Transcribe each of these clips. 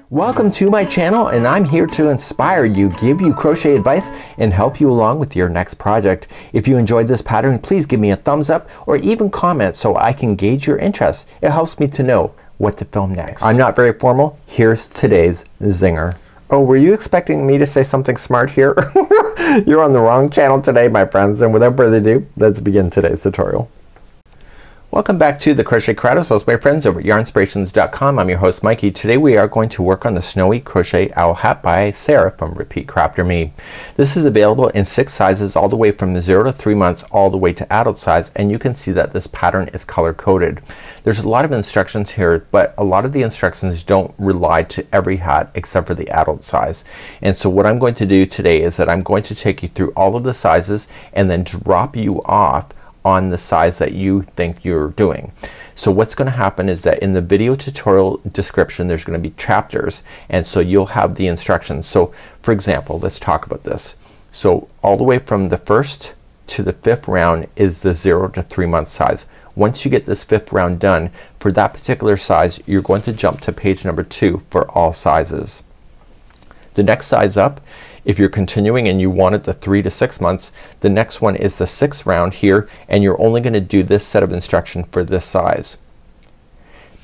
Welcome to my channel, and I'm here to inspire you, give you crochet advice, and help you along with your next project. If you enjoyed this pattern, please give me a thumbs up or even comment so I can gauge your interest. It helps me to know what to film next. I'm not very formal. Here's today's zinger. Oh, were you expecting me to say something smart here? You're on the wrong channel today, my friends, and without further ado, let's begin today's tutorial. Welcome back to the Crochet Creative, my friends over at yarnspirations.com. I'm your host Mikey. Today we are going to work on the Snowy Crochet Owl Hat by Sarah from Repeat Crafter Me. This is available in 6 sizes all the way from 0 to 3 months all the way to adult size, and you can see that this pattern is color coded. There's a lot of instructions here, but a lot of the instructions don't rely to every hat except for the adult size. And so what I'm going to do today is that I'm going to take you through all of the sizes and then drop you off on the size that you think you're doing. So what's gonna happen is that in the video tutorial description there's gonna be chapters, and so you'll have the instructions. So for example, let's talk about this. So all the way from the 1st to the 5th round is the 0 to 3 month size. Once you get this 5th round done, for that particular size you're going to jump to page number 2 for all sizes. The next size up, if you're continuing and you wanted the 3 to 6 months, the next one is the 6th round here, and you're only gonna do this set of instruction for this size.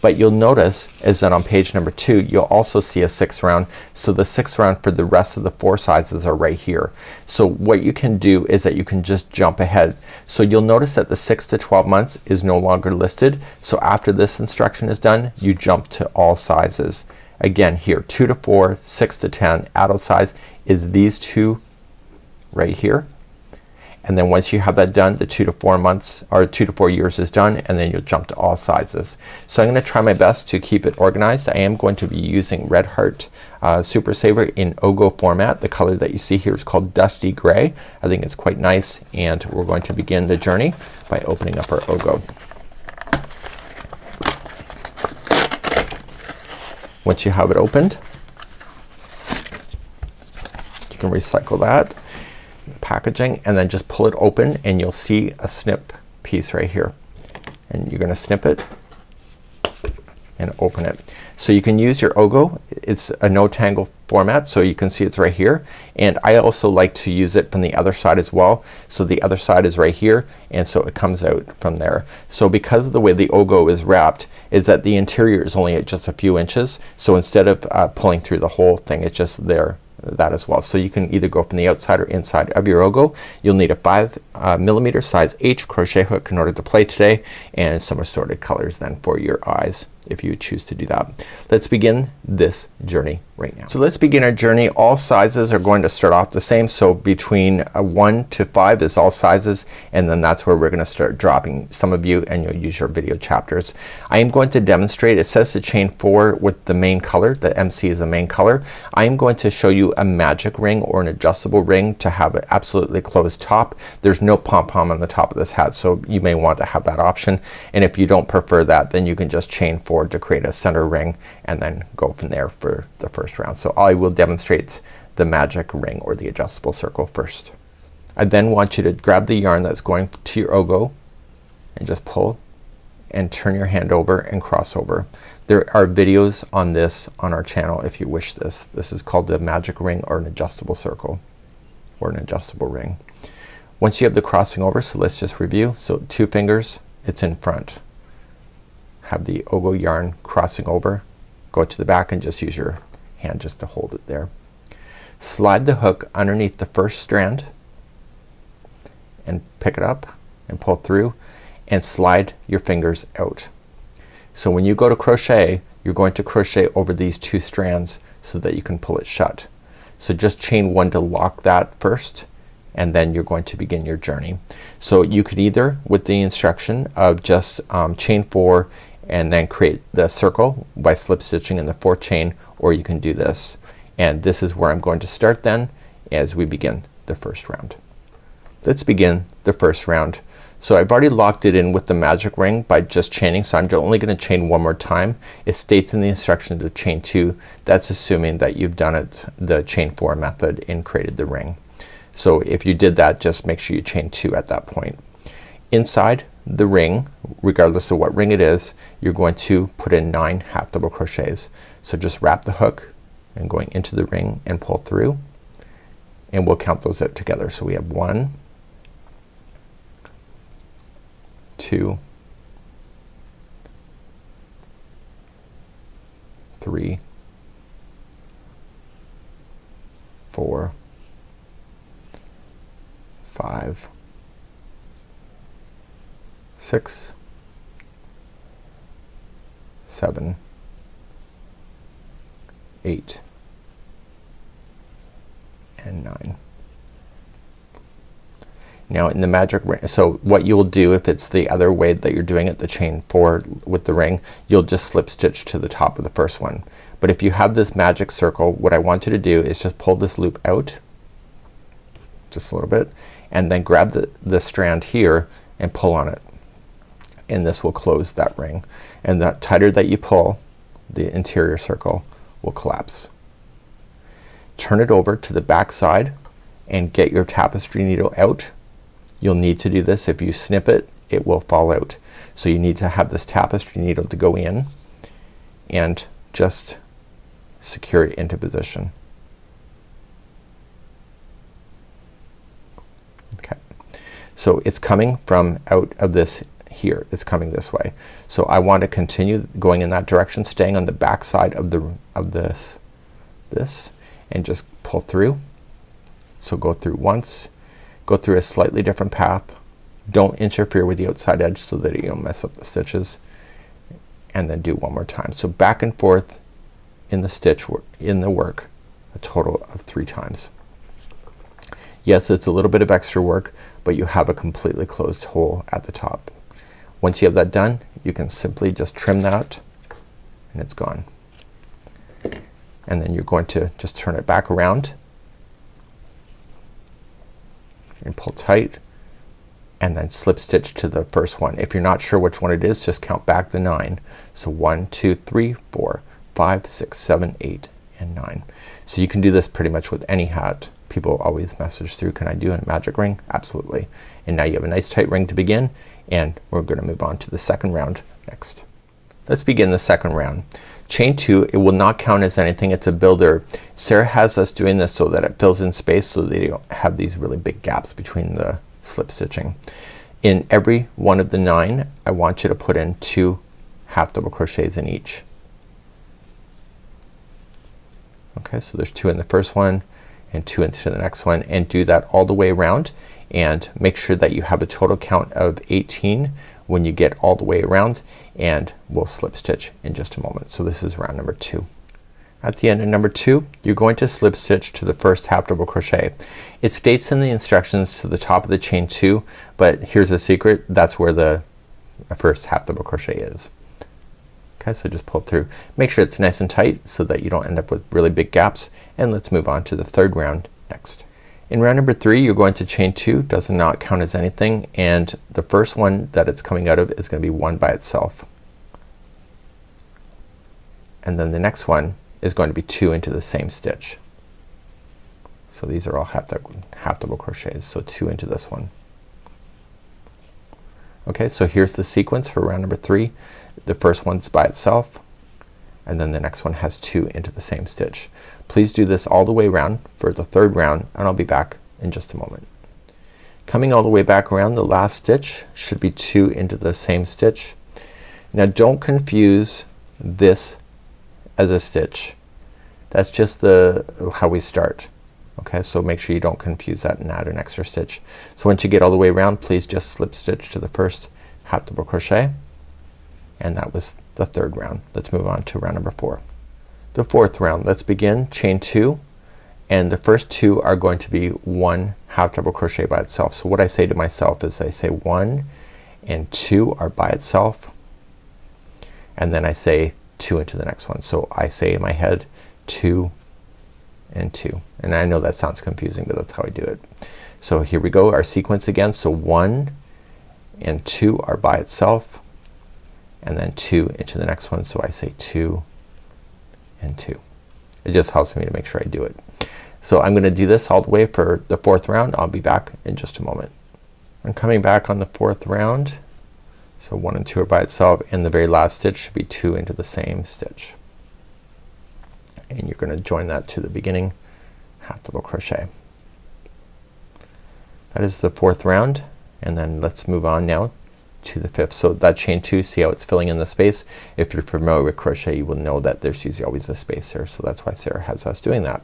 But you'll notice is that on page number 2 you'll also see a 6th round, so the 6th round for the rest of the 4 sizes are right here. So what you can do is that you can just jump ahead. So you'll notice that the 6 to 12 months is no longer listed, so after this instruction is done you jump to all sizes. Again here 2 to 4, 6 to 10, adult size is these two right here, and then once you have that done the 2 to 4 months or 2 to 4 years is done, and then you'll jump to all sizes. So I'm gonna try my best to keep it organized. I am going to be using Red Heart Super Saver in Ogo format. The color that you see here is called Dusty Gray. I think it's quite nice, and we're going to begin the journey by opening up our Ogo. Once you have it opened, you can recycle that, the packaging, and then just pull it open and you'll see a snip piece right here. And you're gonna snip it and open it. So you can use your Ogo. It's a no tangle format, so you can see it's right here, and I also like to use it from the other side as well. So the other side is right here, and so it comes out from there. So because of the way the Ogo is wrapped is that the interior is only at just a few inches, so instead of pulling through the whole thing it's just there, that as well. So you can either go from the outside or inside of your Ogo. You'll need a 5mm size H crochet hook in order to play today, and some assorted colors then for your eyes if you choose to do that. Let's begin this journey right now. So let's begin our journey. All sizes are going to start off the same, so between 1 to 5 is all sizes, and then that's where we're gonna start dropping some of you, and you'll use your video chapters. I am going to demonstrate. It says to chain 4 with the main color. The MC is the main color. I am going to show you a magic ring or an adjustable ring to have an absolutely closed top. There's no pom-pom on the top of this hat, so you may want to have that option, and if you don't prefer that then you can just chain 4 to create a center ring and then go from there for the first round. So I will demonstrate the magic ring or the adjustable circle first. I then want you to grab the yarn that's going to your Ogo and just pull and turn your hand over and cross over. There are videos on this on our channel if you wish this. This is called the magic ring or an adjustable circle or an adjustable ring. Once you have the crossing over, so let's just review. So 2 fingers, it's in front. Have the Ogo yarn crossing over, go to the back and just use your hand just to hold it there. Slide the hook underneath the first strand and pick it up and pull through and slide your fingers out. So when you go to crochet you're going to crochet over these 2 strands so that you can pull it shut. So just chain 1 to lock that first, and then you're going to begin your journey. So you could either with the instruction of just chain 4 and then create the circle by slip stitching in the 4th chain, or you can do this, and this is where I'm going to start then as we begin the first round. Let's begin the first round. So I've already locked it in with the magic ring by just chaining, so I'm only gonna chain 1 more time. It states in the instruction to chain 2. That's assuming that you've done it the chain 4 method and created the ring. So if you did that, just make sure you chain 2 at that point. Inside the ring, regardless of what ring it is, you're going to put in 9 half double crochets. So just wrap the hook and going into the ring and pull through, and we'll count those out together. So we have 1, 2, 3, 4, 5, 6, 7, 8, and 9. Now in the magic ring, so what you'll do if it's the other way that you're doing it, the chain 4 with the ring, you'll just slip stitch to the top of the first one. But if you have this magic circle, what I want you to do is just pull this loop out just a little bit, and then grab the strand here and pull on it, and this will close that ring. And the tighter that you pull, the interior circle will collapse. Turn it over to the back side and get your tapestry needle out. You'll need to do this. If you snip it, it will fall out. So you need to have this tapestry needle to go in and just secure it into position. Okay, so it's coming from out of this here. It's coming this way. So I want to continue going in that direction, staying on the back side of this and just pull through. So go through once, go through a slightly different path. Don't interfere with the outside edge so that you don't mess up the stitches, and then do one more time. So back and forth in the stitch in the work a total of 3 times. Yes, it's a little bit of extra work, but you have a completely closed hole at the top. Once you have that done, you can simply just trim that and it's gone. And then you're going to just turn it back around and pull tight, and then slip stitch to the first one. If you're not sure which one it is, just count back the 9. So 1, 2, 3, 4, 5, 6, 7, 8, and 9. So you can do this pretty much with any hat. People always message through, can I do a magic ring? Absolutely. And now you have a nice tight ring to begin, and we're gonna move on to the second round next. Let's begin the second round. Chain 2, it will not count as anything. It's a builder. Sarah has us doing this so that it fills in space so that you don't have these really big gaps between the slip stitching. In every one of the 9, I want you to put in 2 half double crochets in each. Okay, so there's 2 in the first one and 2 into the next one, and do that all the way around, and make sure that you have a total count of 18 when you get all the way around, and we'll slip stitch in just a moment. So this is round number 2. At the end of number 2, you're going to slip stitch to the first half double crochet. It states in the instructions to the top of the chain 2, but here's a secret, that's where the first half double crochet is. Okay, so just pull through. Make sure it's nice and tight so that you don't end up with really big gaps, and let's move on to the third round next. In round number 3, you're going to chain 2, does not count as anything, and the first one that it's coming out of is going to be 1 by itself. And then the next one is going to be 2 into the same stitch. So these are all half double crochets, so 2 into this one. Okay, so here's the sequence for round number 3. The first one's by itself, and then the next one has 2 into the same stitch. Please do this all the way around for the third round, and I'll be back in just a moment. Coming all the way back around, the last stitch should be 2 into the same stitch. Now don't confuse this as a stitch. That's just how we start. Okay, so make sure you don't confuse that and add an extra stitch. So once you get all the way around, please just slip stitch to the first half double crochet, and that was the third round. Let's move on to round number 4. The fourth round, let's begin chain 2, and the first 2 are going to be 1 half double crochet by itself. So what I say to myself is I say 1 and 2 are by itself, and then I say 2 into the next one. So I say in my head 2 and 2, and I know that sounds confusing, but that's how I do it. So here we go, our sequence again. So 1 and 2 are by itself, and then 2 into the next one. So I say 2 and 2. It just helps me to make sure I do it. So I'm gonna do this all the way for the fourth round. I'll be back in just a moment. I'm coming back on the fourth round, So 1 and 2 are by itself, and the very last stitch should be 2 into the same stitch. And you're gonna join that to the beginning half double crochet. That is the 4th round, and then let's move on now to the 5th. So that chain 2, see how it's filling in the space? If you're familiar with crochet, you will know that there's usually always a space there, so that's why Sarah has us doing that.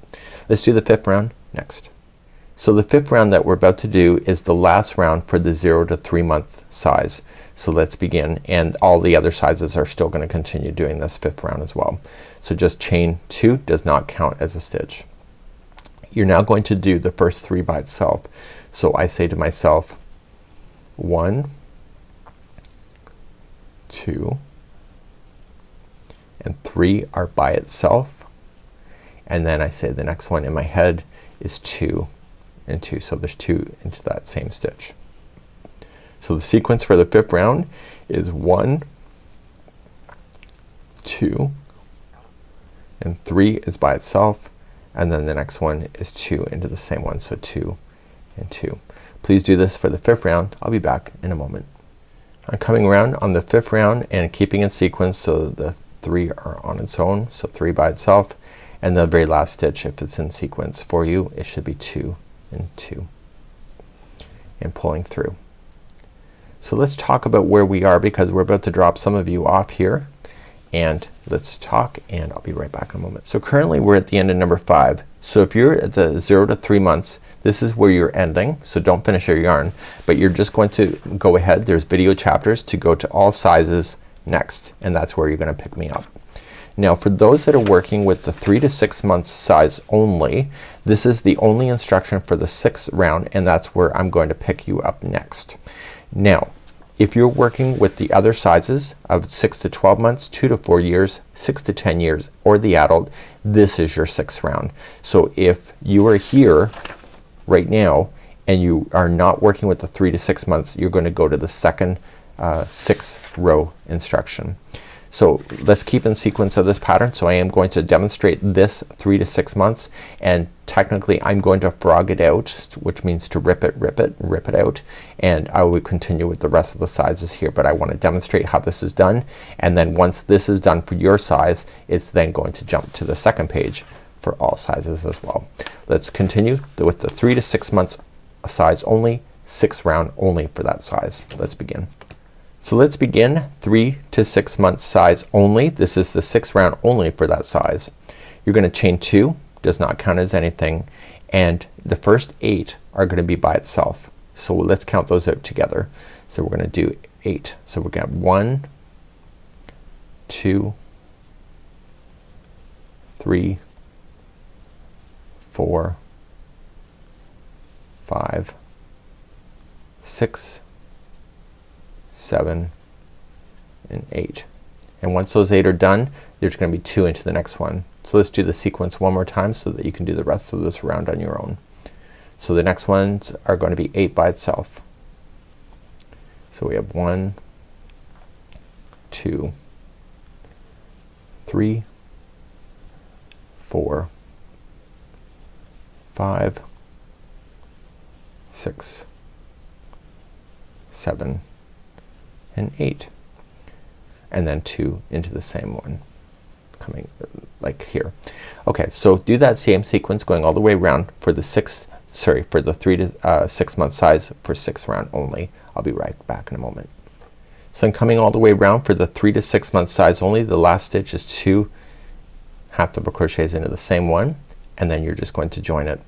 Let's do the 5th round next. So the 5th round that we're about to do is the last round for the 0 to 3 month size. So let's begin, and all the other sizes are still gonna continue doing this 5th round as well. So just chain 2 does not count as a stitch. You're now going to do the first 3 by itself. So I say to myself 1, 2, and 3 are by itself, and then I say the next one in my head is 2 and 2. So there's 2 into that same stitch. So the sequence for the 5th round is 1, 2, and 3 is by itself, and then the next one is 2 into the same one. So 2 and 2. Please do this for the 5th round. I'll be back in a moment. I'm coming around on the 5th round and keeping in sequence, so the 3 are on its own, so 3 by itself, and the very last stitch, if it's in sequence for you, it should be 2 and 2, and pulling through. So let's talk about where we are, because we're about to drop some of you off here, and let's talk, and I'll be right back in a moment. So currently we're at the end of number 5. So if you're at the 0 to 3 months, this is where you're ending, so don't finish your yarn, but you're just going to go ahead. There's video chapters to go to all sizes next, and that's where you're gonna pick me up. Now for those that are working with the 3 to 6 months size only, this is the only instruction for the 6th round, and that's where I'm going to pick you up next. Now if you're working with the other sizes of 6 to 12 months, 2 to 4 years, 6 to 10 years, or the adult, this is your 6th round. So if you are here right now and you are not working with the 3 to 6 months, you're going to go to the second 6th row instruction. So let's keep in sequence of this pattern. So I am going to demonstrate this 3 to 6 months, and technically I'm going to frog it out, which means to rip it out, and I will continue with the rest of the sizes here, but I want to demonstrate how this is done, and then once this is done for your size, it's then going to jump to the second page for all sizes as well. Let's continue with the 3 to 6 months size only, 6th round only for that size. Let's begin. So let's begin 3 to 6 months size only. This is the 6th round only for that size. You're gonna chain 2, does not count as anything, and the first 8 are gonna be by itself. So let's count those out together. So we're gonna do 8. So we're gonna have 1, 2, 3, 4, 5, 6, 7, and 8. And once those 8 are done, there's gonna be 2 into the next one. So let's do the sequence one more time so that you can do the rest of this round on your own. So the next ones are going to be 8 by itself. So we have 1, 2, 3, 4, 5, 6, 7, and 8, and then 2 into the same one coming like here. Okay, so do that same sequence going all the way around for the 3 to 6 month size for 6th round only. I'll be right back in a moment. So I'm coming all the way around for the 3 to 6 month size only. The last stitch is 2 half double crochets into the same one, and then you're just going to join it.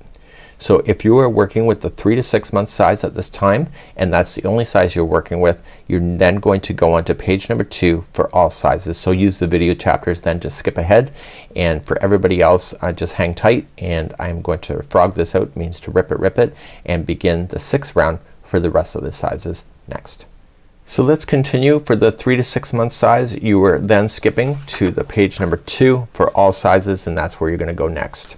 So if you are working with the 3 to 6 month size at this time, and that's the only size you're working with, you're then going to go on to page number 2 for all sizes. So use the video chapters then to skip ahead, and for everybody else just hang tight, and I'm going to frog this out, means to rip it, and begin the 6th round for the rest of the sizes next. So let's continue for the 3 to 6 month size. You are then skipping to the page number 2 for all sizes, and that's where you're gonna go next.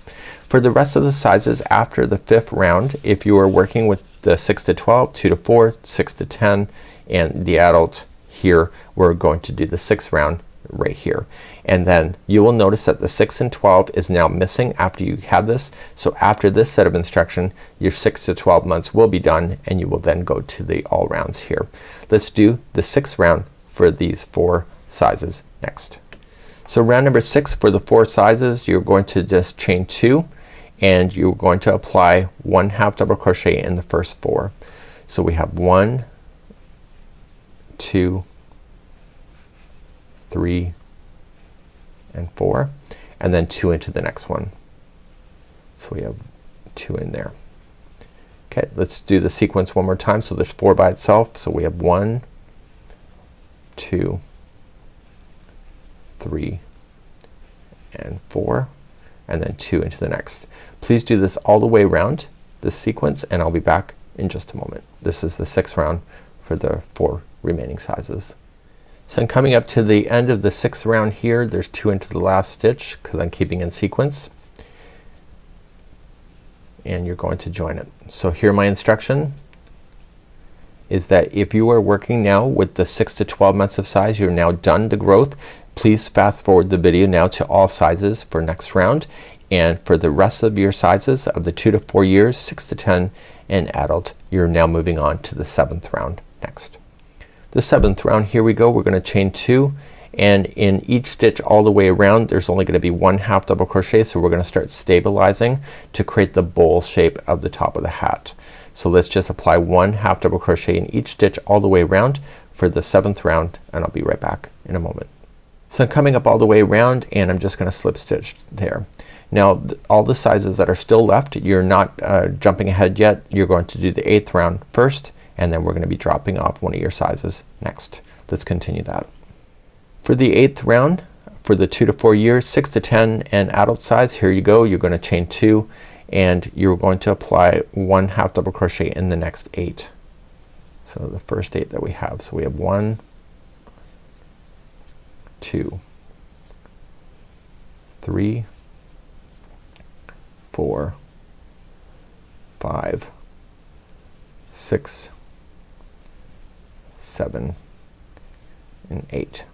For the rest of the sizes after the 5th round, if you are working with the 6 to 12, 2 to 4, 6 to 10, and the adult here, we're going to do the 6th round right here. and then you will notice that the 6 and 12 is now missing after you have this. So after this set of instruction, your 6 to 12 months will be done, and you will then go to the all rounds here. Let's do the 6th round for these 4 sizes next. So round number 6 for the 4 sizes, you're going to just chain 2, and you're going to apply 1 half double crochet in the first 4. So we have 1, 2, 3 and 4, and then 2 into the next one. So we have 2 in there. Okay, let's do the sequence one more time. So there's 4 by itself. So we have 1, 2, 3 and 4, and then 2 into the next. Please do this all the way around this sequence, and I'll be back in just a moment. This is the 6th round for the 4 remaining sizes. So I'm coming up to the end of the 6th round here. There's 2 into the last stitch because I'm keeping in sequence, and you're going to join it. So here my instruction is that if you are working now with the 6 to 12 months of size, you're now done the growth. Please fast forward the video now to all sizes for next round, and for the rest of your sizes of the 2 to 4 years, 6 to 10 and adult, you're now moving on to the 7th round next. The 7th round, here we go. We're gonna chain 2, and in each stitch all the way around there's only gonna be 1 half double crochet, so we're gonna start stabilizing to create the bowl shape of the top of the hat. So let's just apply 1 half double crochet in each stitch all the way around for the 7th round, and I'll be right back in a moment. So I'm coming up all the way around, and I'm just gonna slip stitch there. Now all the sizes that are still left, you're not jumping ahead yet. You're going to do the 8th round first, and then we're gonna be dropping off one of your sizes next. Let's continue that. For the 8th round, for the 2 to 4 years, 6 to 10 and adult size, here you go. You're gonna chain 2, and you're going to apply 1 half double crochet in the next 8. So the first 8 that we have. So we have 1, 2, 3, 4, 5, 6, 7 and 8,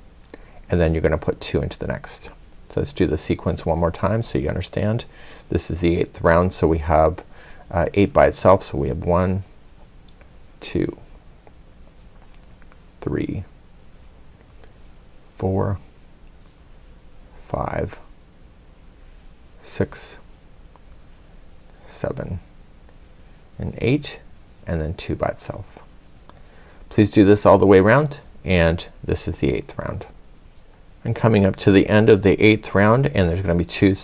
and then you're gonna put 2 into the next. So let's do the sequence one more time so you understand. This is the 8th round, so we have 8 by itself. So we have 1, 2, 3, 4, 5, 6, 7 and 8, and then 2 by itself. Please do this all the way around, and this is the 8th round. I'm coming up to the end of the 8th round, and there's gonna be 2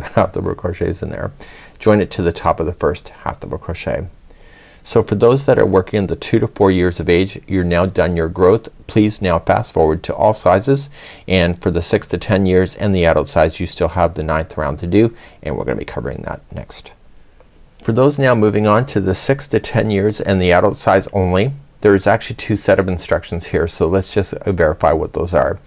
half double crochets in there. Join it to the top of the first half double crochet. So for those that are working in the 2 to 4 years of age, you're now done your growth. Please now fast forward to all sizes, and for the 6 to 10 years and the adult size, you still have the 9th round to do, and we're gonna be covering that next. For those now moving on to the 6 to 10 years and the adult size only, there's actually 2 set of instructions here. So let's just verify what those are.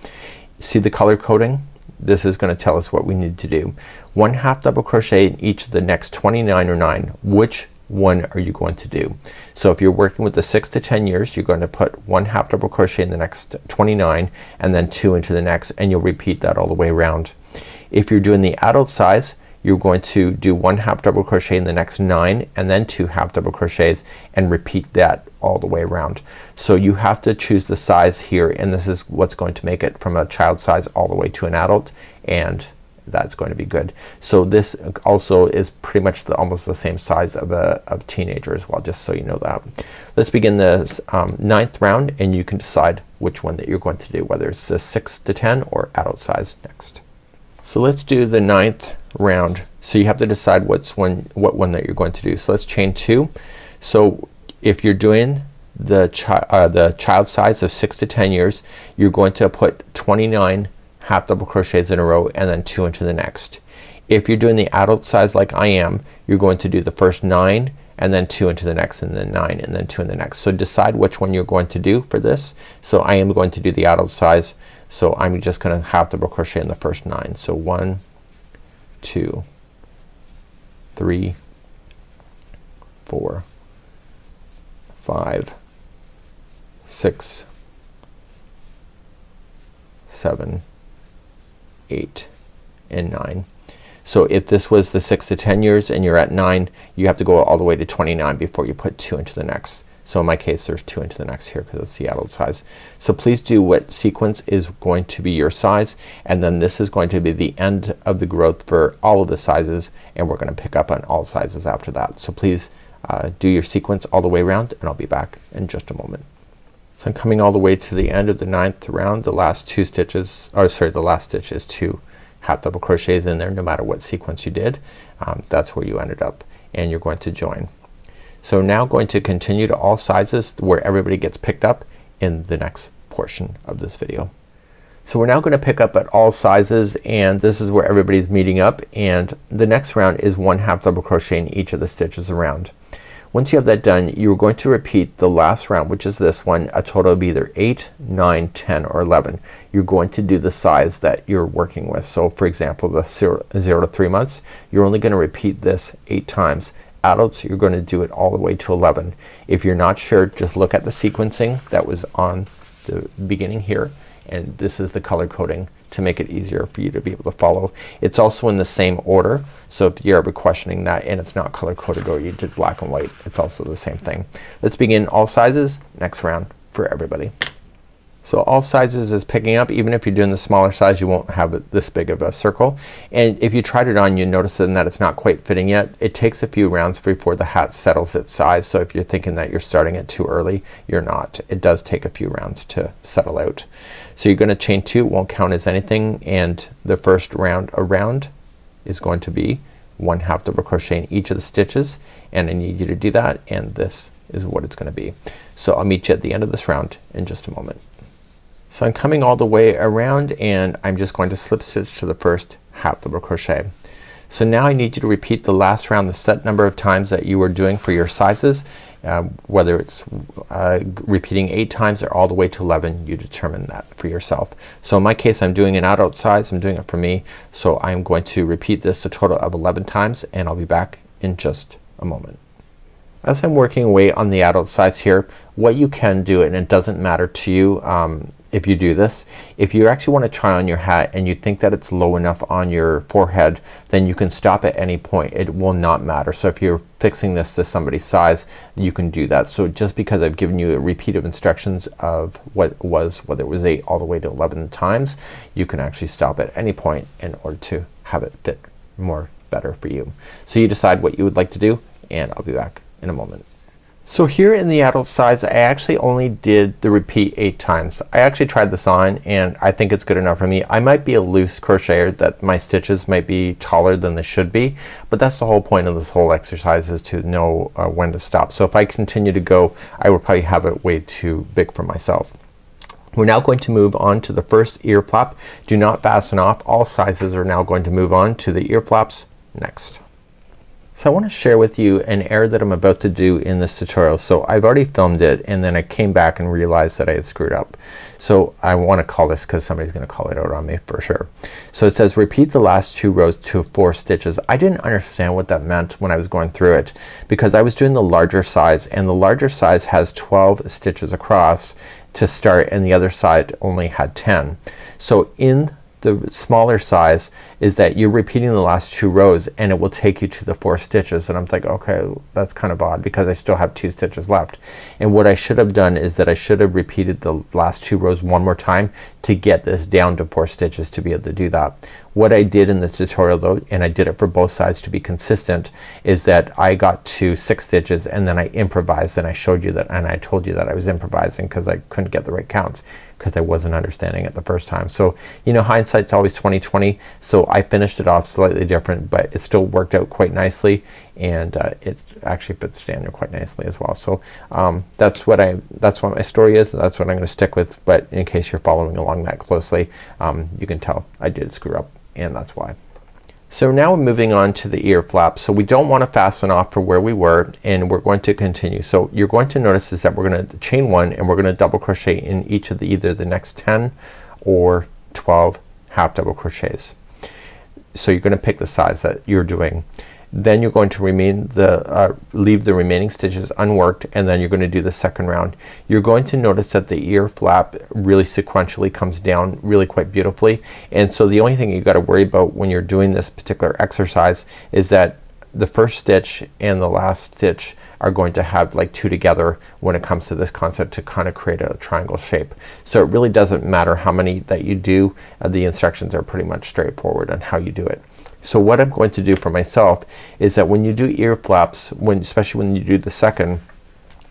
See the color coding? This is gonna tell us what we need to do. 1 half double crochet in each of the next 29 or 9. Which one are you going to do? So if you're working with the 6 to 10 years, you're going to put 1 half double crochet in the next 29, and then 2 into the next, and you'll repeat that all the way around. If you're doing the adult size, you're going to do 1 half double crochet in the next 9, and then 2 half double crochets, and repeat that all the way around. So you have to choose the size here, and this is what's going to make it from a child size all the way to an adult, and that's going to be good. So this also is pretty much almost the same size of a teenager as well, just so you know that. Let's begin the 9th round, and you can decide which one that you're going to do, whether it's the 6 to 10 or adult size next. So let's do the 9th round. So you have to decide what one that you're going to do. So let's chain 2. So if you're doing the child size of 6 to 10 years, you're going to put 29 half double crochets in a row, and then 2 into the next. If you're doing the adult size like I am, you're going to do the first 9, and then 2 into the next, and then 9, and then 2 in the next. So decide which one you're going to do for this. So I am going to do the adult size, so I'm just gonna half double crochet in the first 9. So 1, 2, 3, 4, 5, 6, 7, 8 and 9. So if this was the 6 to 10 years and you're at 9, you have to go all the way to 29 before you put 2 into the next. So in my case there's 2 into the next here because it's the adult size. So please do what sequence is going to be your size, and then this is going to be the end of the growth for all of the sizes, and we're gonna pick up on all sizes after that. So please do your sequence all the way around, and I'll be back in just a moment. So I'm coming all the way to the end of the 9th round. The last 2 stitches, or sorry, the last stitch is 2 half double crochets in there no matter what sequence you did. That's where you ended up, and you're going to join. So now going to continue to all sizes where everybody gets picked up in the next portion of this video. So we're now going to pick up at all sizes, and this is where everybody's meeting up, and the next round is 1 half double crochet in each of the stitches around. Once you have that done, you're going to repeat the last round, which is this one, a total of either 8, 9, 10, or 11. You're going to do the size that you're working with. So for example, the 0 to 3 months, you're only going to repeat this 8 times. Adults, you're going to do it all the way to 11. If you're not sure, just look at the sequencing that was on the beginning here, and this is the color coding to make it easier for you to be able to follow. It's also in the same order, so if you're ever questioning that and it's not color coded or you did black and white, it's also the same thing. Let's begin all sizes next round for everybody. So all sizes is picking up. Even if you're doing the smaller size, you won't have this big of a circle, and if you tried it on, you notice that it's not quite fitting yet. It takes a few rounds before the hat settles its size, so if you're thinking that you're starting it too early, you're not. It does take a few rounds to settle out. So you're gonna chain 2, it won't count as anything, and the first round around is going to be 1 half double crochet in each of the stitches, and I need you to do that, and this is what it's gonna be. So I'll meet you at the end of this round in just a moment. So I'm coming all the way around, and I'm just going to slip stitch to the first half double crochet. So now I need you to repeat the last round the set number of times that you were doing for your sizes. Whether it's repeating 8 times or all the way to 11, you determine that for yourself. So in my case, I'm doing an adult size. I'm doing it for me. So I'm going to repeat this a total of 11 times, and I'll be back in just a moment. As I'm working away on the adult size here, what you can do, and it doesn't matter to you if you do this, if you actually want to try on your hat and you think that it's low enough on your forehead, then you can stop at any point. It will not matter. So if you're fixing this to somebody's size, you can do that. So just because I've given you a repeat of instructions of what it was, whether it was 8 all the way to 11 times, you can actually stop at any point in order to have it fit more better for you. So you decide what you would like to do, and I'll be back in a moment. So here in the adult size, I actually only did the repeat 8 times. I actually tried this on, and I think it's good enough for me. I might be a loose crocheter, that my stitches might be taller than they should be, but that's the whole point of this whole exercise, is to know when to stop. So if I continue to go, I would probably have it way too big for myself. We're now going to move on to the first ear flap. Do not fasten off. All sizes are now going to move on to the ear flaps next. So I want to share with you an error that I'm about to do in this tutorial. So I've already filmed it, and then I came back and realized that I had screwed up. So I want to call this, because somebody's gonna call it out on me for sure. So it says repeat the last 2 rows to 4 stitches. I didn't understand what that meant when I was going through it, because I was doing the larger size, and the larger size has 12 stitches across to start, and the other side only had 10. So in the smaller size is that you're repeating the last 2 rows, and it will take you to the 4 stitches, and I'm like, okay, that's kind of odd because I still have 2 stitches left. And what I should have done is that I should have repeated the last 2 rows one more time to get this down to 4 stitches to be able to do that. What I did in the tutorial though, and I did it for both sides to be consistent, is that I got to 6 stitches and then I improvised, and I showed you that, and I told you that I was improvising because I couldn't get the right counts because I wasn't understanding it the first time. So you know, hindsight's always 20/20. So I finished it off slightly different, but it still worked out quite nicely, and it actually fits Daniel quite nicely as well. So that's what my story is. That's what I'm going to stick with, but in case you're following along that closely, you can tell I did screw up, and that's why. So now we're moving on to the ear flap. So we don't want to fasten off for where we were, and we're going to continue. So you're going to notice is that we're going to chain 1, and we're going to double crochet in each of the either the next 10 or 12 half double crochets. So you're going to pick the size that you're doing. Then you're going to leave the remaining stitches unworked, and then you're going to do the second round. You're going to notice that the ear flap really sequentially comes down really quite beautifully, and so the only thing you got to worry about when you're doing this particular exercise is that the first stitch and the last stitch are going to have like two together when it comes to this concept to kind of create a triangle shape. So it really doesn't matter how many that you do. The instructions are pretty much straightforward on how you do it. So what I'm going to do for myself is that when you do ear flaps, especially when you do the second,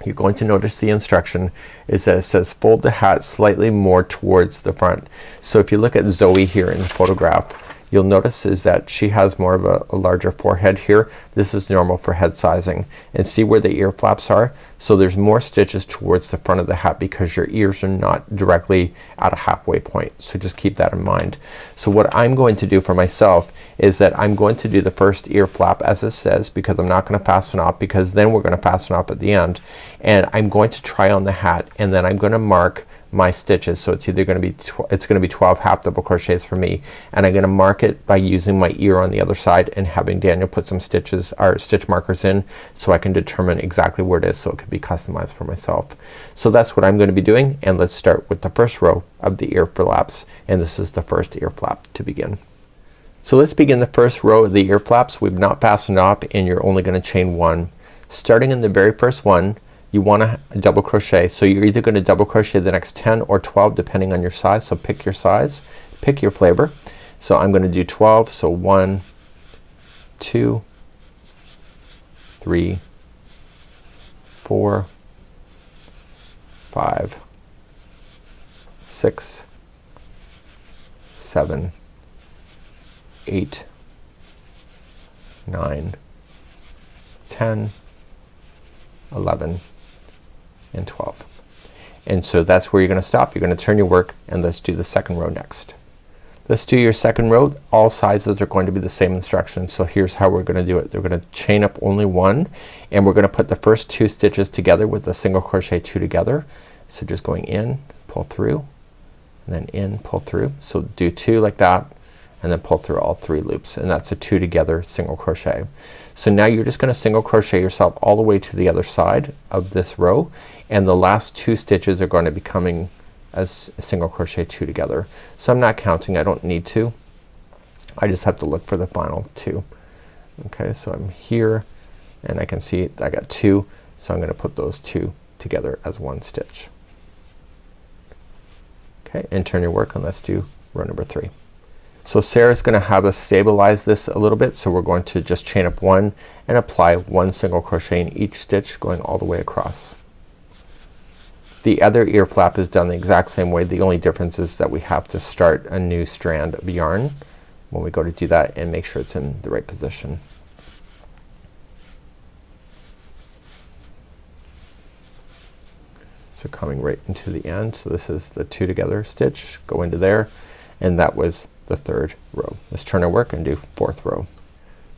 you're going to notice the instruction is that it says fold the hat slightly more towards the front. So if you look at Zoe here in the photograph, you'll notice is that she has more of a larger forehead here. This is normal for head sizing. And see where the ear flaps are? So there's more stitches towards the front of the hat because your ears are not directly at a halfway point. So just keep that in mind. So what I'm going to do for myself is that I'm going to do the first ear flap as it says, because I'm not gonna fasten off, because then we're gonna fasten off at the end. And I'm going to try on the hat, and then I'm gonna mark my stitches. So it's either gonna be 12 half double crochets for me, and I'm gonna mark it by using my ear on the other side and having Daniel put some stitches or stitch markers in so I can determine exactly where it is so it could be customized for myself. So that's what I'm gonna be doing, and let's start with the first row of the ear flaps, and this is the first ear flap to begin. So let's begin the first row of the ear flaps. We've not fastened off, and you're only gonna chain one. Starting in the very first one, you wanna double crochet. So you're either gonna double crochet the next 10 or 12 depending on your size. So pick your size, pick your flavor. So I'm gonna do 12. So 1, 2, 3, 4, 5, 6, 7, 8, 9, 10, 11, and 12. And so that's where you're gonna stop. You're gonna turn your work, and let's do the second row next. Let's do your second row. All sizes are going to be the same instructions. So here's how we're gonna do it. They're gonna chain up only one, and we're gonna put the first two stitches together with a single crochet two together. So just going in, pull through, and then in, pull through. So do two like that, and then pull through all three loops, and that's a two together single crochet. So now you're just gonna single crochet yourself all the way to the other side of this row, and the last two stitches are going to be coming as a single crochet two together. So I'm not counting, I don't need to. I just have to look for the final two. Okay, so I'm here, and I can see I got two, so I'm gonna put those two together as one stitch. Okay, and turn your work, and let's do row number 3. So Sarah's gonna have us stabilize this a little bit, so we're going to just chain up one and apply one single crochet in each stitch going all the way across. The other ear flap is done the exact same way. The only difference is that we have to start a new strand of yarn when we go to do that and make sure it's in the right position. So coming right into the end. So this is the two together stitch, go into there, and that was the third row. Let's turn our work and do fourth row.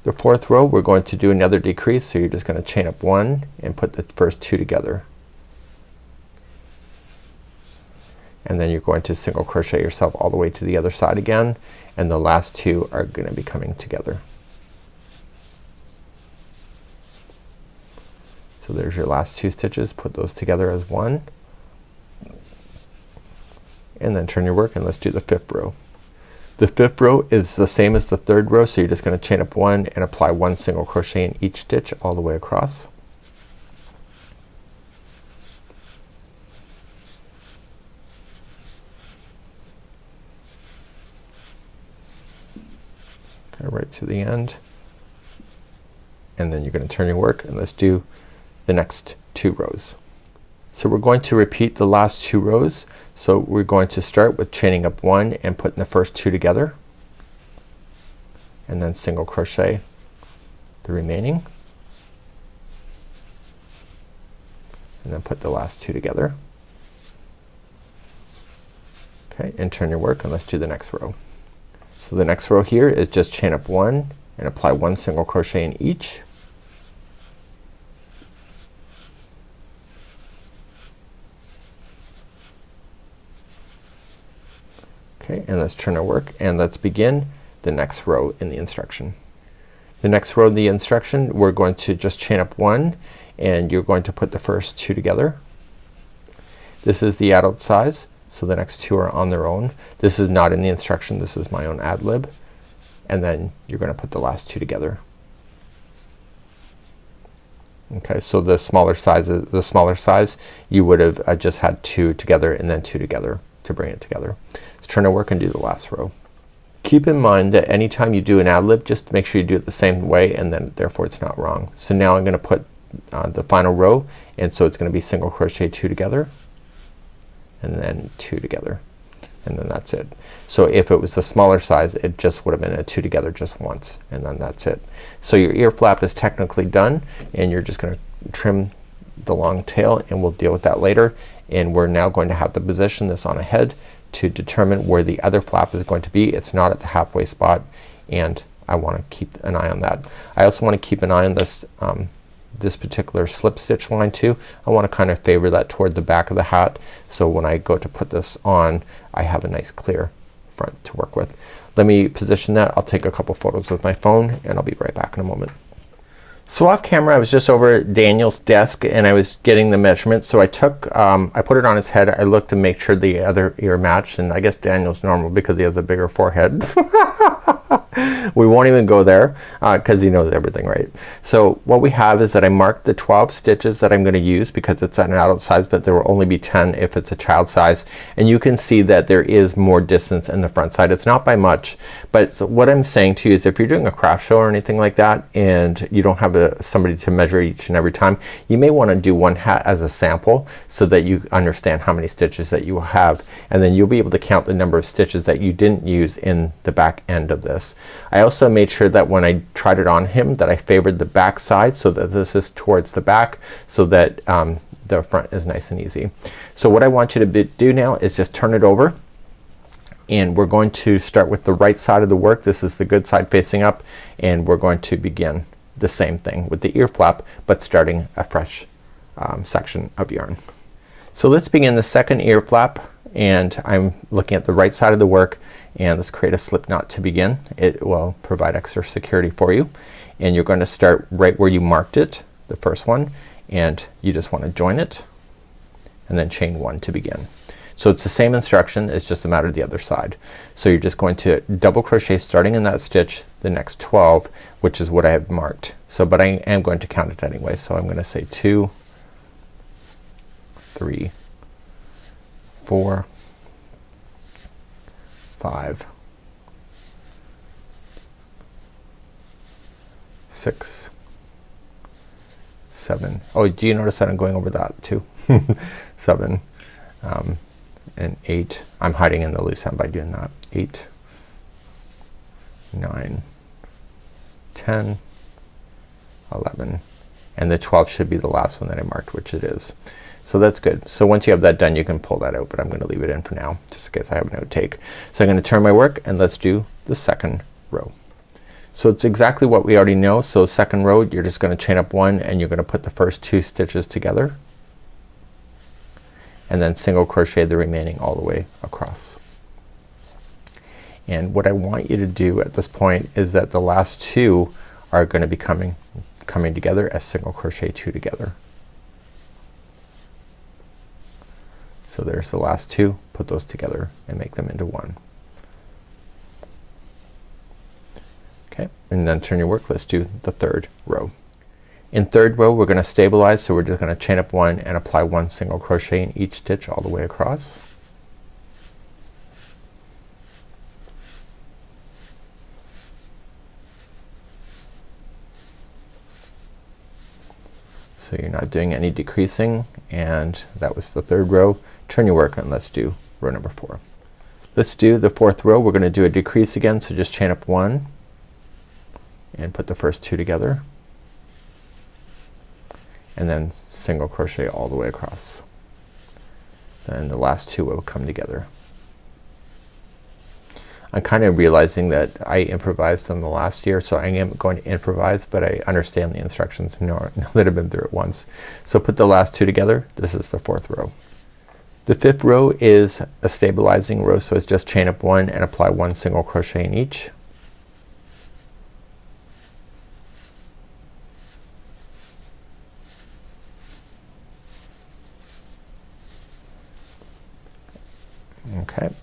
The fourth row we're going to do another decrease, so you're just gonna chain up one and put the first two together. And then you're going to single crochet yourself all the way to the other side again, and the last two are gonna be coming together. So there's your last two stitches, put those together as one, and then turn your work, and let's do the fifth row. The fifth row is the same as the third row, so you're just gonna chain up one and apply one single crochet in each stitch all the way across. Okay, right to the end, and then you're gonna turn your work, and let's do the next two rows. So we're going to repeat the last two rows. So we're going to start with chaining up one and putting the first two together, and then single crochet the remaining, and then put the last two together. Okay, and turn your work, and let's do the next row. So the next row here is just chain up one and apply one single crochet in each. Okay, and let's turn our work, and let's begin the next row in the instruction. The next row of the instruction, we're going to just chain up one and you're going to put the first two together. This is the adult size, so the next two are on their own. This is not in the instruction, this is my own ad lib. And then you're gonna put the last two together. Okay, so the smaller size you would have just had two together and then two together to bring it together. Let's turn to work and do the last row. Keep in mind that anytime you do an ad lib, just make sure you do it the same way and then therefore it's not wrong. So now I'm gonna put the final row, and so it's gonna be single crochet two together and then two together, and then that's it. So if it was the smaller size, it just would have been a two together just once, and then that's it. So your ear flap is technically done, and you're just gonna trim the long tail, and we'll deal with that later. And we're now going to have to position this on a head to determine where the other flap is going to be. It's not at the halfway spot, and I want to keep an eye on that. I also want to keep an eye on this this particular slip stitch line too. I want to kind of favor that toward the back of the hat, so when I go to put this on I have a nice clear front to work with. Let me position that. I'll take a couple photos with my phone and I'll be right back in a moment. So off camera I was just over at Daniel's desk and I was getting the measurements. So I took I put it on his head. I looked to make sure the other ear matched, and I guess Daniel's normal because he has a bigger forehead. We won't even go there because he knows everything, right? So what we have is that I marked the 12 stitches that I'm gonna use because it's at an adult size, but there will only be 10 if it's a child size. And you can see that there is more distance in the front side. It's not by much, but what I'm saying to you is if you're doing a craft show or anything like that and you don't have somebody to measure each and every time, you may want to do one hat as a sample so that you understand how many stitches that you will have, and then you'll be able to count the number of stitches that you didn't use in the back end of this. I also made sure that when I tried it on him that I favored the back side so that this is towards the back, so that the front is nice and easy. So what I want you to do now is just turn it over, and we're going to start with the right side of the work. This is the good side facing up, and we're going to begin the same thing with the ear flap, but starting a fresh section of yarn. So let's begin the second ear flap, and I'm looking at the right side of the work, and let's create a slip knot to begin. It will provide extra security for you, and you're going to start right where you marked it, the first one, and you just want to join it and then chain one to begin. So it's the same instruction, it's just a matter of the other side. So you're just going to double crochet starting in that stitch the next 12, which is what I have marked. So but I am going to count it anyway. So I'm going to say 2, 3, 4, 5, 6, 7. Oh, do you notice that I'm going over that too? 7 and 8. I'm hiding in the loose end by doing that. 8, 9, 10, 11, and the 12 should be the last one that I marked, which it is. So that's good. So once you have that done you can pull that out, but I'm gonna leave it in for now just in case I have an outtake. So I'm gonna turn my work and let's do the second row. So it's exactly what we already know. So second row you're just gonna chain up one and you're gonna put the first 2 stitches together and then single crochet the remaining all the way across. And what I want you to do at this point is that the last 2 are going to be coming together as single crochet 2 together. So there's the last 2, put those together and make them into one. Okay, and then turn your work. Let's do the third row. In third row we're gonna stabilize, so we're just gonna chain up one and apply 1 single crochet in each stitch all the way across. So you're not doing any decreasing, and that was the third row. Turn your work and let's do row number 4. Let's do the fourth row. We're gonna do a decrease again, so just chain up 1 and put the first 2 together and then single crochet all the way across. Then the last 2 will come together. I'm kind of realizing that I improvised them the last year, so I am going to improvise, but I understand the instructions now that I've been through it once. So put the last 2 together. This is the fourth row. The fifth row is a stabilizing row, so it's just chain up 1 and apply 1 single crochet in each. Okay,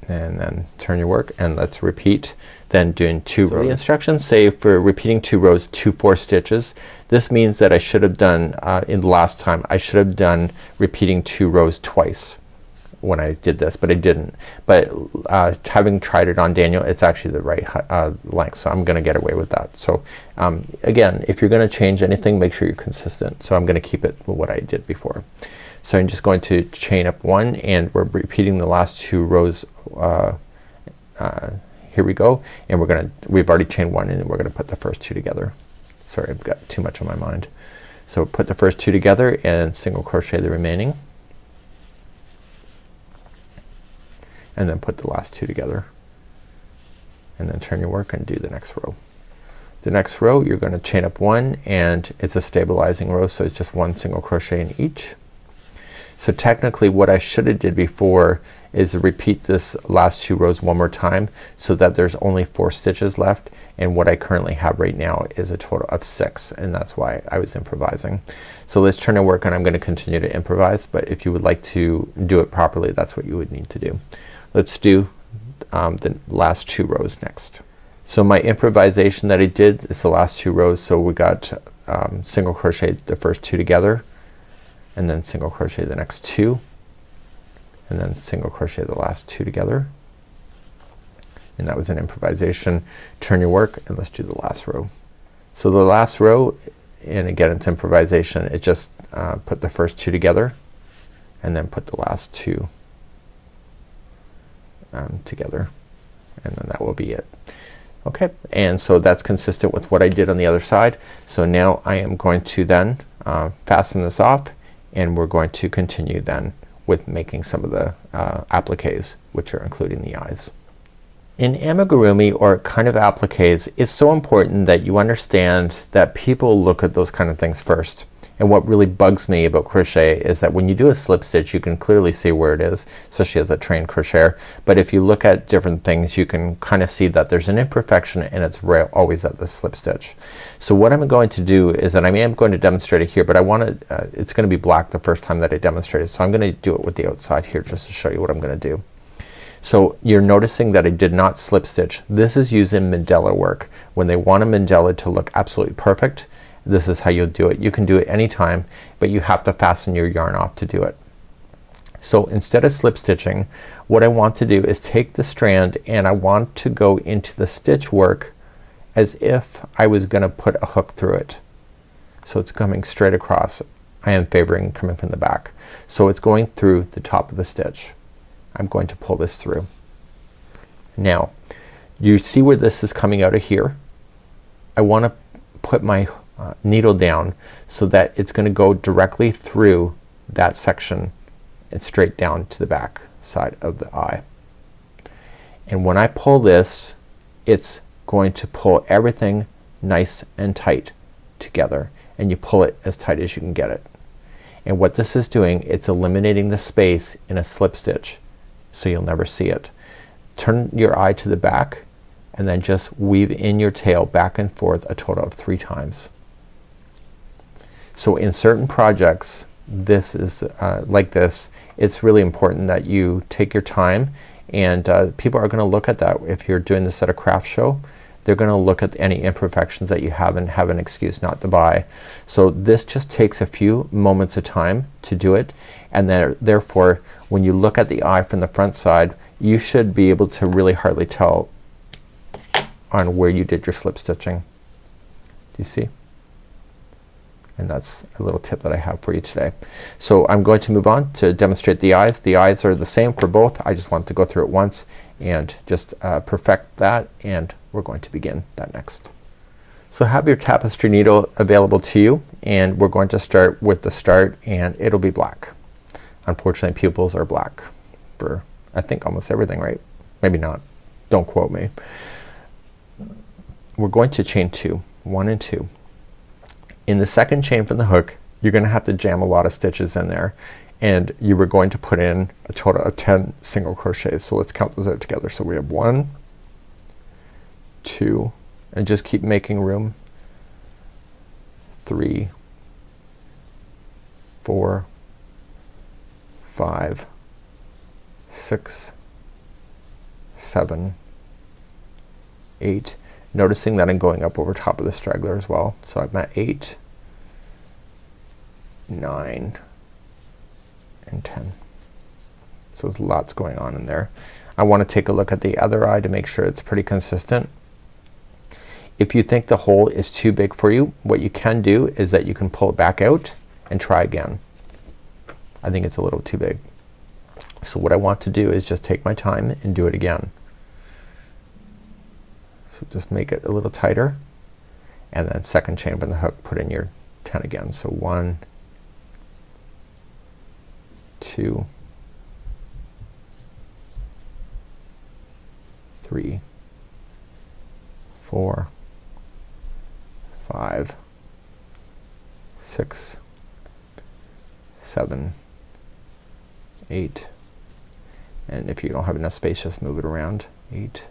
and then turn your work and let's repeat then doing 2 rows. The instructions say for repeating 2 rows 2 4 stitches. This means that I should have done in the last time I should have done repeating 2 rows twice when I did this, but I didn't. But having tried it on Daniel, it's actually the right length, so I'm gonna get away with that. So again, if you're gonna change anything, make sure you're consistent. So I'm gonna keep it what I did before. So I'm just going to chain up 1 and we're repeating the last 2 rows. Here we go, and we've already chained 1 and we're gonna put the first 2 together. Sorry, I've got too much on my mind. So put the first 2 together and single crochet the remaining, and then put the last 2 together, and then turn your work and do the next row. The next row you're gonna chain up 1 and it's a stabilizing row, so it's just 1 single crochet in each. So technically what I should have did before is repeat this last 2 rows one more time so that there's only 4 stitches left, and what I currently have right now is a total of 6, and that's why I was improvising. So let's turn our work and I'm gonna continue to improvise, but if you would like to do it properly, that's what you would need to do. Let's do the last 2 rows next. So my improvisation that I did is the last 2 rows. So we got single crochet the first 2 together, and then single crochet the next 2, and then single crochet the last 2 together, and that was an improvisation. Turn your work and let's do the last row. So the last row, and again it's improvisation, it just put the first 2 together and then put the last 2 together, and then that will be it. Okay, and so that's consistent with what I did on the other side. So now I am going to then fasten this off, and we're going to continue then with making some of the appliques, which are including the eyes. In amigurumi or kind of appliques, it's so important that you understand that people look at those kind of things first. And what really bugs me about crochet is that when you do a slip stitch you can clearly see where it is, especially as a trained crocheter. But if you look at different things you can kind of see that there's an imperfection and it's always at the slip stitch. So what I'm going to do is that I am going to demonstrate it here, but I want to it's going to be black the first time that I demonstrate it. So I'm going to do it with the outside here just to show you what I'm going to do. So you're noticing that I did not slip stitch. This is using mandala work. When they want a mandala to look absolutely perfect, this is how you'll do it. You can do it anytime, but you have to fasten your yarn off to do it. So instead of slip stitching, what I want to do is take the strand and I want to go into the stitch work as if I was gonna put a hook through it. So it's coming straight across. I am favoring coming from the back. So it's going through the top of the stitch. I'm going to pull this through. Now you see where this is coming out of here? I want to put my needle down so that it's gonna go directly through that section and straight down to the back side of the eye. And when I pull this, it's going to pull everything nice and tight together, and you pull it as tight as you can get it. And what this is doing, it's eliminating the space in a slip stitch so you'll never see it. Turn your eye to the back and then just weave in your tail back and forth a total of 3 times. So in certain projects this is like this, it's really important that you take your time, and people are gonna look at that. If you're doing this at a craft show, they're gonna look at any imperfections that you have and have an excuse not to buy. So this just takes a few moments of time to do it, and therefore when you look at the eye from the front side you should be able to really hardly tell on where you did your slip stitching. Do you see? And that's a little tip that I have for you today. So I'm going to move on to demonstrate the eyes. The eyes are the same for both. I just want to go through it once and just perfect that, and we're going to begin that next. So have your tapestry needle available to you, and we're going to start with the start, and it'll be black. Unfortunately pupils are black for I think almost everything, right? Maybe not. Don't quote me. We're going to chain 2, 1 and 2. In the second chain from the hook you're gonna have to jam a lot of stitches in there, and you were going to put in a total of 10 single crochets. So let's count those out together. So we have 1, 2, and just keep making room, 3, 4, 5, 6, 7, 8. Noticing that I'm going up over top of the straggler as well. So I'm at 8, 9 and 10. So there's lots going on in there. I want to take a look at the other eye to make sure it's pretty consistent. If you think the hole is too big for you, what you can do is that you can pull it back out and try again. I think it's a little too big. So what I want to do is just take my time and do it again. So just make it a little tighter, and then second chain from the hook, put in your 10 again. So 1, 2, 3, 4, 5, 6, 7, 8, and if you don't have enough space, just move it around. 8,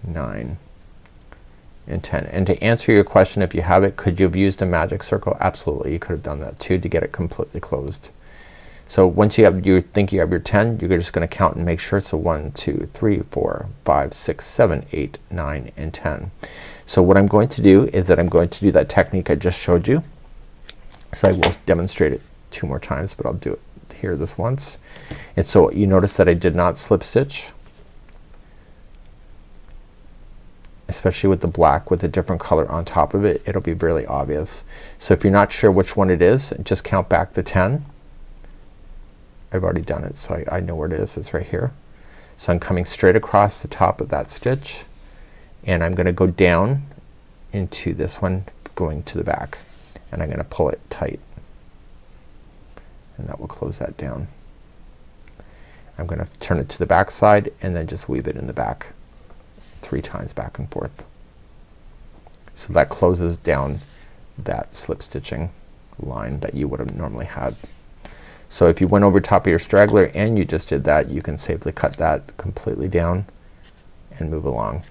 9 and 10. And to answer your question, if you have it, could you have used a magic circle? Absolutely, you could have done that too to get it completely closed. So once you think you have your 10, you're just gonna count and make sure. So 1, 2, 3, 4, 5, 6, 7, 8, 9 and 10. So what I'm going to do is that I'm going to do that technique I just showed you. So I will demonstrate it 2 more times, but I'll do it here this once. And so you notice that I did not slip stitch, especially with the black with a different color on top of it. It'll be really obvious. So if you're not sure which one it is, just count back to 10. I've already done it, so I know where it is. It's right here. So I'm coming straight across the top of that stitch, and I'm gonna go down into this one going to the back, and I'm gonna pull it tight, and that will close that down. I'm gonna turn it to the back side and then just weave it in the back 3 times back and forth. So that closes down that slip stitching line that you would have normally had. So if you went over top of your straggler and you just did that, you can safely cut that completely down and move along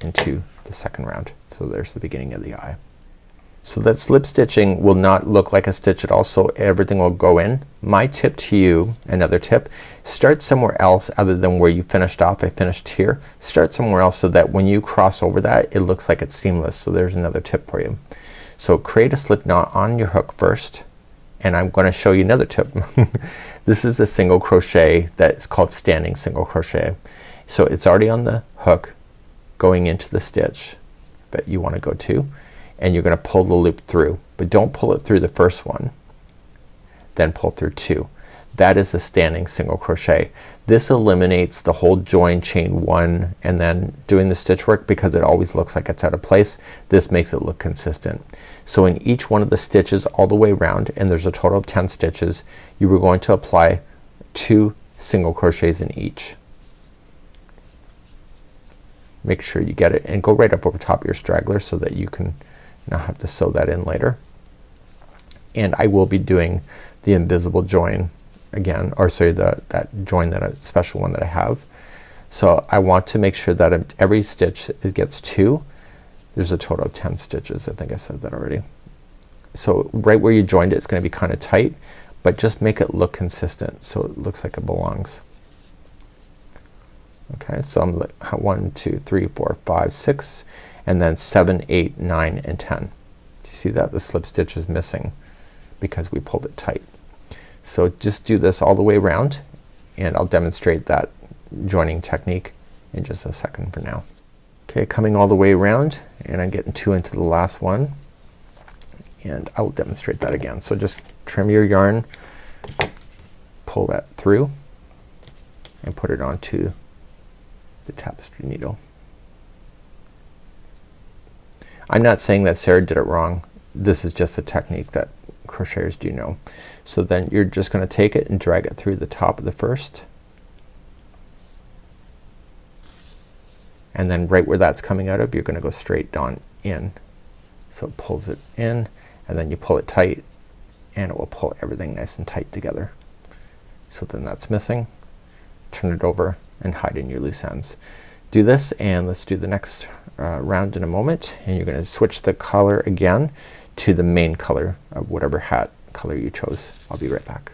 into the second round. So there's the beginning of the eye. So that slip stitching will not look like a stitch at all, so everything will go in. My tip to you, another tip, start somewhere else other than where you finished off. I finished here. Start somewhere else so that when you cross over that, it looks like it's seamless. So there's another tip for you. So create a slip knot on your hook first, and I'm going to show you another tip. This is a single crochet that's called standing single crochet. So it's already on the hook going into the stitch that you want to go to, and you're gonna pull the loop through, but don't pull it through the first one, then pull through 2. That is a standing single crochet. This eliminates the whole join chain 1 and then doing the stitch work, because it always looks like it's out of place. This makes it look consistent. So in each one of the stitches all the way around, and there's a total of 10 stitches, you were going to apply 2 single crochets in each. Make sure you get it, and go right up over top of your straggler so that you can not have to sew that in later. And I will be doing the invisible join again, or sorry, that join, that a special one that I have. So I want to make sure that every stitch it gets 2. There's a total of 10 stitches. I think I said that already. So right where you joined it, it's gonna be kind of tight, but just make it look consistent so it looks like it belongs. Okay, so I'm like 1, 2, 3, 4, 5, 6, and then 7, 8, 9 and 10. Do you see that? The slip stitch is missing because we pulled it tight. So just do this all the way around, and I'll demonstrate that joining technique in just a second for now. Okay, coming all the way around, and I'm getting 2 into the last one, and I will demonstrate that again. So just trim your yarn, pull that through, and put it onto the tapestry needle. I'm not saying that Sarah did it wrong. This is just a technique that crocheters do know. So then you're just gonna take it and drag it through the top of the first, and then right where that's coming out of, you're gonna go straight on in. So it pulls it in, and then you pull it tight, and it will pull everything nice and tight together. So then that's missing. Turn it over and hide in your loose ends. Do this, and let's do the next round in a moment, and you're gonna switch the color again to the main color of whatever hat color you chose. I'll be right back.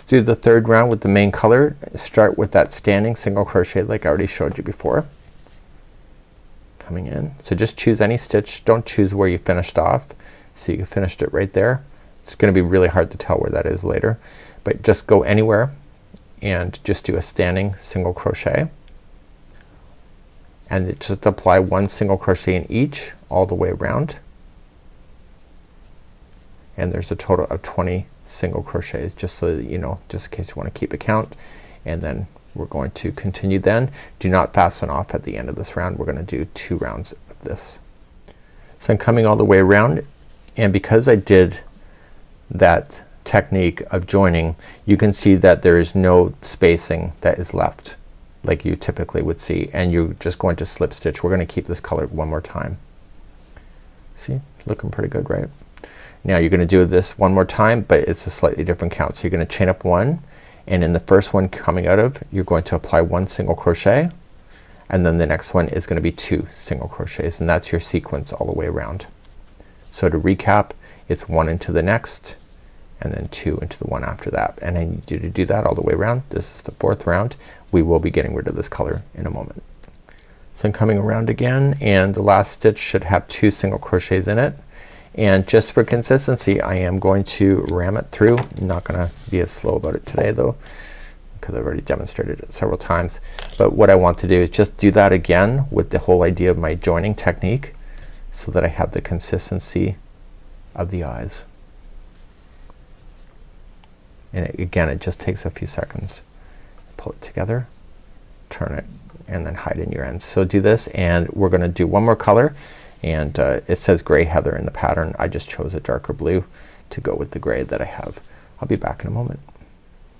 Let's do the third round with the main color. Start with that standing single crochet like I already showed you before. Coming in. So just choose any stitch. Don't choose where you finished off. So you finished it right there. It's gonna be really hard to tell where that is later. But just go anywhere and just do a standing single crochet. And just apply one single crochet in each all the way around. And there's a total of 20 single crochets, just so that you know, just in case you want to keep a count. And then we're going to continue then. Do not fasten off at the end of this round. We're gonna do 2 rounds of this. So I'm coming all the way around, and because I did that technique of joining, you can see that there is no spacing that is left like you typically would see, and you're just going to slip stitch. We're gonna keep this color one more time. See, looking pretty good, right? Now you're gonna do this one more time, but it's a slightly different count. So you're gonna chain up 1, and in the first one coming out of, you're going to apply 1 single crochet, and then the next one is gonna be 2 single crochets, and that's your sequence all the way around. So to recap, it's 1 into the next, and then 2 into the one after that, and I need you to do that all the way around. This is the 4th round. We will be getting rid of this color in a moment. So I'm coming around again, and the last stitch should have 2 single crochets in it. And just for consistency, I am going to ram it through. I'm not gonna be as slow about it today though, because I've already demonstrated it several times. But what I want to do is just do that again with the whole idea of my joining technique, so that I have the consistency of the eyes. And again, it just takes a few seconds. Pull it together, turn it, and then hide in your ends. So do this, and we're gonna do one more color. And it says gray heather in the pattern. I just chose a darker blue to go with the gray that I have. I'll be back in a moment.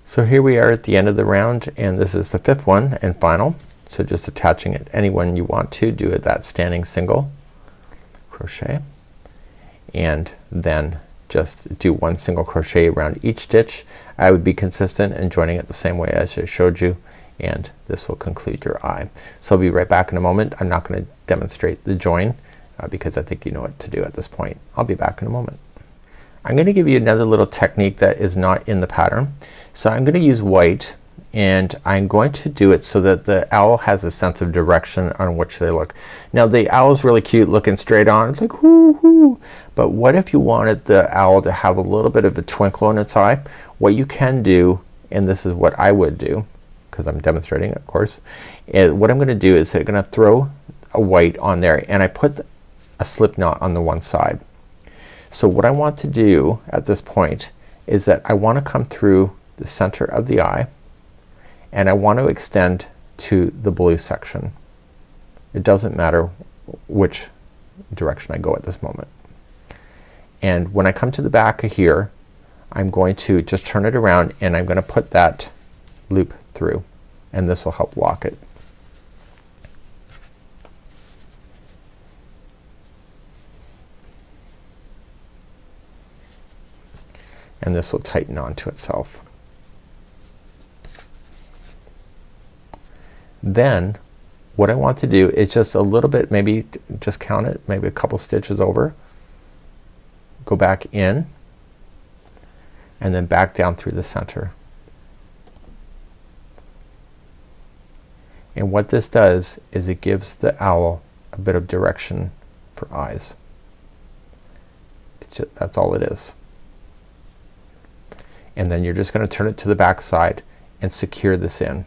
So here we are at the end of the round, and this is the 5th one and final. So just attaching it any one you want to, do it that standing single crochet, and then just do 1 single crochet around each stitch. I would be consistent and joining it the same way as I showed you, and this will conclude your eye. So I'll be right back in a moment. I'm not gonna demonstrate the join because I think you know what to do at this point. I'll be back in a moment. I'm gonna give you another little technique that is not in the pattern. So I'm gonna use white, and I'm going to do it so that the owl has a sense of direction on which they look. Now the owl's really cute looking straight on. It's like whoo hoo. But what if you wanted the owl to have a little bit of a twinkle in its eye? What you can do, and this is what I would do because I'm demonstrating of course, is what I'm gonna do is I'm gonna throw a white on there, and I put a slip knot on the one side. So what I want to do at this point is that I want to come through the center of the eye, and I want to extend to the blue section. It doesn't matter which direction I go at this moment. And when I come to the back of here, I'm going to just turn it around, and I'm gonna put that loop through, and this will help lock it. And this will tighten onto itself. Then what I want to do is just a little bit, maybe just count it, maybe a couple stitches over, go back in, and then back down through the center. And what this does is it gives the owl a bit of direction for eyes. It's just, that's all it is. And then you're just gonna turn it to the back side and secure this in.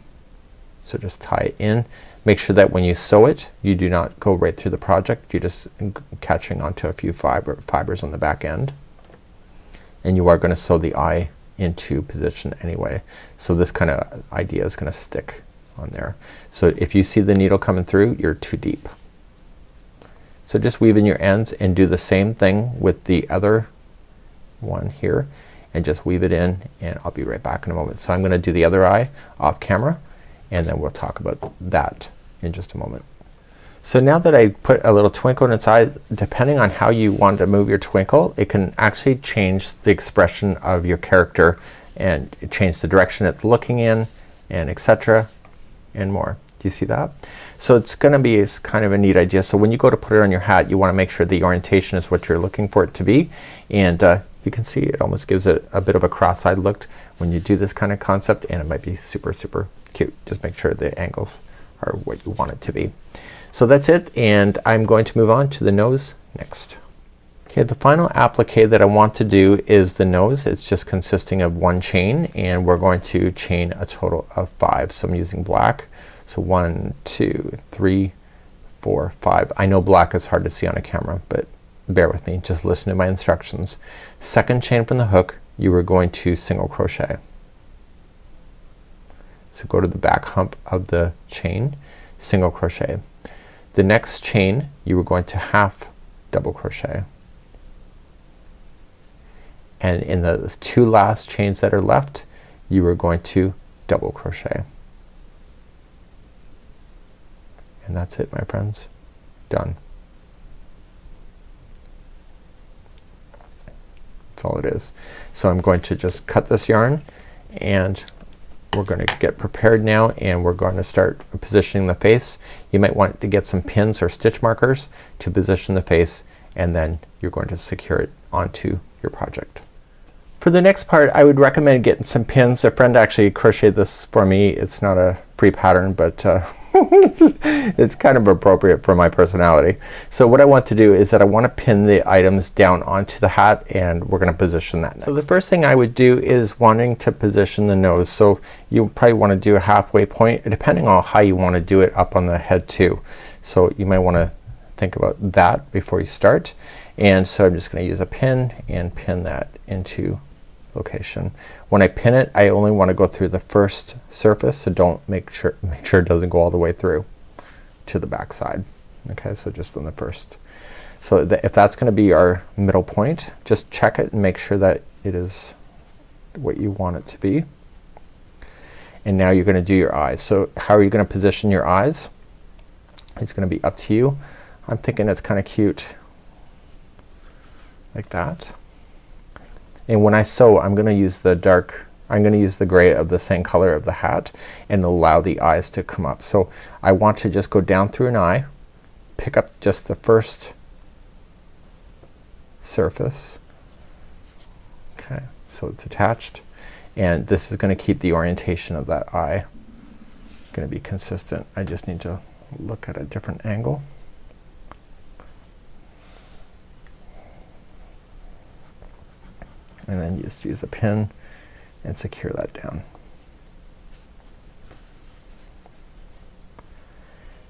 So just tie it in. Make sure that when you sew it, you do not go right through the project. You're just catching onto a few fibers on the back end. And you are gonna sew the eye into position anyway. So this kind of idea is gonna stick on there. So if you see the needle coming through, you're too deep. So just weave in your ends and do the same thing with the other one here, and just weave it in, and I'll be right back in a moment. So I'm gonna do the other eye off camera, and then we'll talk about that in just a moment. So now that I put a little twinkle in its eye, depending on how you want to move your twinkle, it can actually change the expression of your character and change the direction it's looking in, and etc. and more. Do you see that? So it's gonna be kind of a neat idea. So when you go to put it on your hat, you wanna make sure the orientation is what you're looking for it to be, and you can see it almost gives it a bit of a cross-eyed look when you do this kind of concept, and it might be super cute. Just make sure the angles are what you want it to be. So that's it, and I'm going to move on to the nose next. Okay, the final applique that I want to do is the nose. It's just consisting of one chain, and we're going to chain a total of 5. So I'm using black. So 1, 2, 3, 4, 5. I know black is hard to see on a camera, but bear with me. Just listen to my instructions. Second chain from the hook, you are going to single crochet. So go to the back hump of the chain, single crochet. The next chain you are going to half double crochet, and in the 2 last chains that are left you are going to double crochet, and that's it, my friends. Done. That's all it is. So I'm going to just cut this yarn, and we're going to get prepared now, and we're going to start positioning the face. You might want to get some pins or stitch markers to position the face, and then you're going to secure it onto your project. For the next part, I would recommend getting some pins. A friend actually crocheted this for me. It's not a free pattern, but it's kind of appropriate for my personality. So what I want to do is that I want to pin the items down onto the hat, and we're going to position that next. So the first thing I would do is wanting to position the nose. So you probably want to do a halfway point, depending on how you want to do it up on the head too. So you might want to think about that before you start. And so I'm just going to use a pin and pin that into location. When I pin it, I only want to go through the first surface, so don't make sure it doesn't go all the way through to the back side. Okay, so just on the first. So if that's going to be our middle point, just check it and make sure that it is what you want it to be. And now you're going to do your eyes. So how are you going to position your eyes? It's going to be up to you. I'm thinking it's kind of cute like that. And when I sew, I'm going to use the gray of the same color of the hat and allow the eyes to come up. So I want to just go down through an eye, pick up just the first surface. Okay, so it's attached, and this is going to keep the orientation of that eye going to be consistent. I just need to look at a different angle. And then just use a pin and secure that down.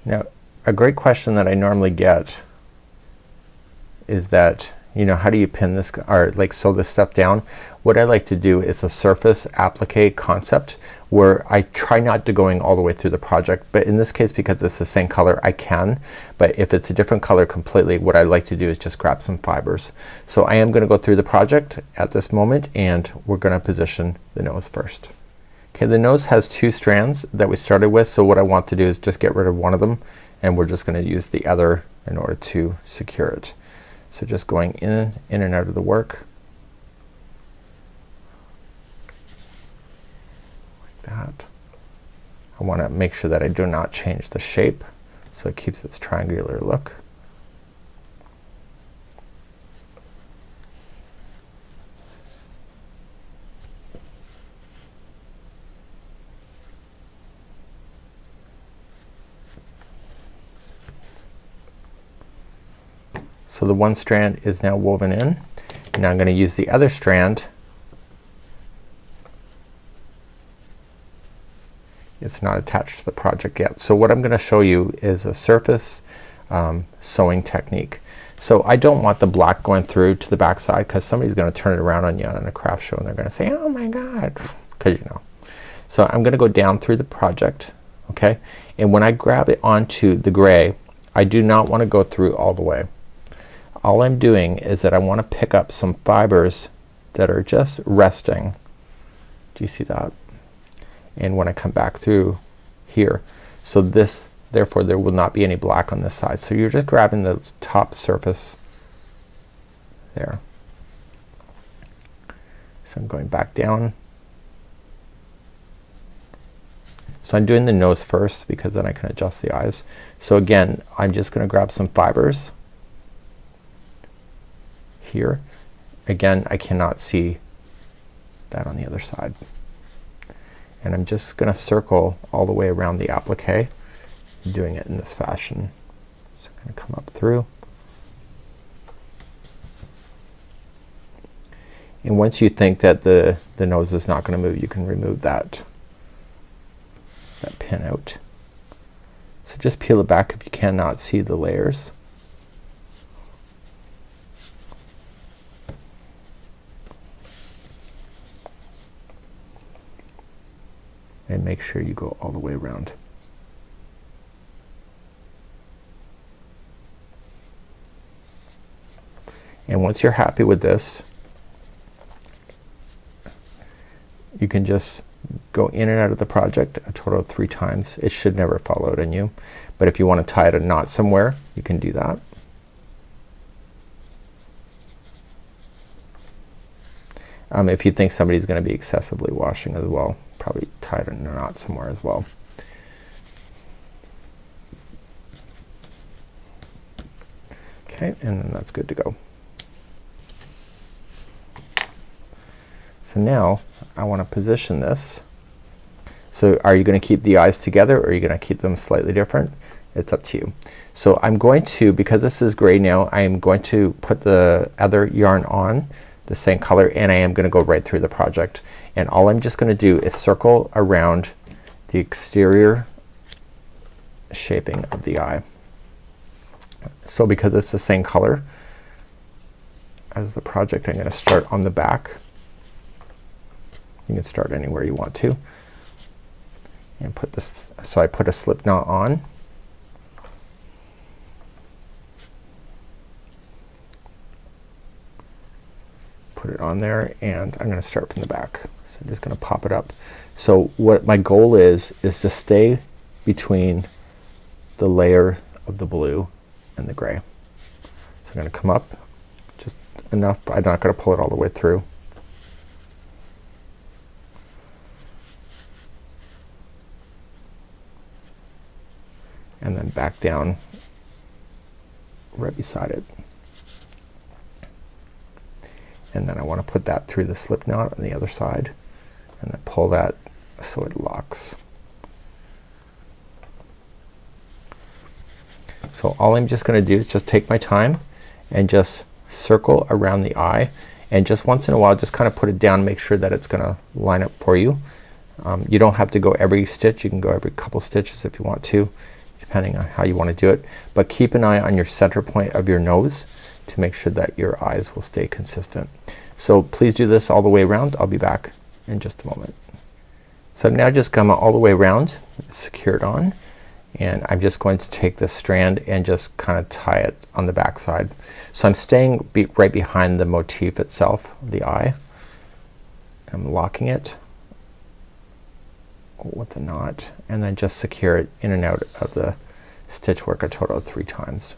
Now a great question that I normally get is that, you know, how do you pin this or like sew this stuff down? What I like to do is a surface applique concept where I try not to going all the way through the project, but in this case because it's the same color I can, but if it's a different color completely, what I like to do is just grab some fibers. So I am going to go through the project at this moment, and we're going to position the nose first. Okay, the nose has 2 strands that we started with, so what I want to do is just get rid of one of them, and we're just going to use the other in order to secure it. So just going in and out of the work like that. I want to make sure that I do not change the shape so it keeps its triangular look. So the one strand is now woven in. Now I'm going to use the other strand. It's not attached to the project yet. So what I'm going to show you is a surface sewing technique. So I don't want the black going through to the back side, because somebody's going to turn it around on you on a craft show and they're going to say, oh my god, because you know. So I'm going to go down through the project, okay, and when I grab it onto the gray, I do not want to go through all the way. All I'm doing is that I want to pick up some fibers that are just resting. Do you see that? And when I come back through here, so this, therefore there will not be any black on this side. So you're just grabbing the top surface there. So I'm going back down. So I'm doing the nose first because then I can adjust the eyes. So again, I'm just going to grab some fibers here, again, I cannot see that on the other side. And I'm just gonna circle all the way around the applique, doing it in this fashion. So I'm gonna come up through. And once you think that the nose is not gonna move, you can remove that pin out. So just peel it back if you cannot see the layers. And make sure you go all the way around. And once you're happy with this, you can just go in and out of the project a total of 3 times. It should never fall out on you, but if you want to tie it a knot somewhere, you can do that. If you think somebody's going to be excessively washing as well, probably tie it in a knot somewhere as well. Okay, and then that's good to go. So now I want to position this. So are you going to keep the eyes together, or are you going to keep them slightly different? It's up to you. So I'm going to, because this is gray now, I am going to put the other yarn on the same color, and I am gonna go right through the project. And all I'm just gonna do is circle around the exterior shaping of the eye. So because it's the same color as the project, I'm gonna start on the back. You can start anywhere you want to. And put this, so I put a slip knot on. Put it on there, and I'm gonna start from the back. So I'm just gonna pop it up. So what my goal is to stay between the layer of the blue and the gray. So I'm gonna come up just enough. I'm not gonna pull it all the way through. And then back down right beside it. And then I want to put that through the slip knot on the other side, and then pull that so it locks. So all I'm just gonna do is just take my time and just circle around the eye, and just once in a while just kind of put it down, make sure that it's gonna line up for you. You don't have to go every stitch. You can go every couple stitches if you want to, depending on how you want to do it. But keep an eye on your center point of your nose to make sure that your eyes will stay consistent. So please do this all the way around. I'll be back in just a moment. So I've now just come all the way around, secured on, and I'm just going to take this strand and just kind of tie it on the back side. So I'm staying right behind the motif itself, the eye. I'm locking it with a knot, and then just secure it in and out of the stitch work a total of 3 times.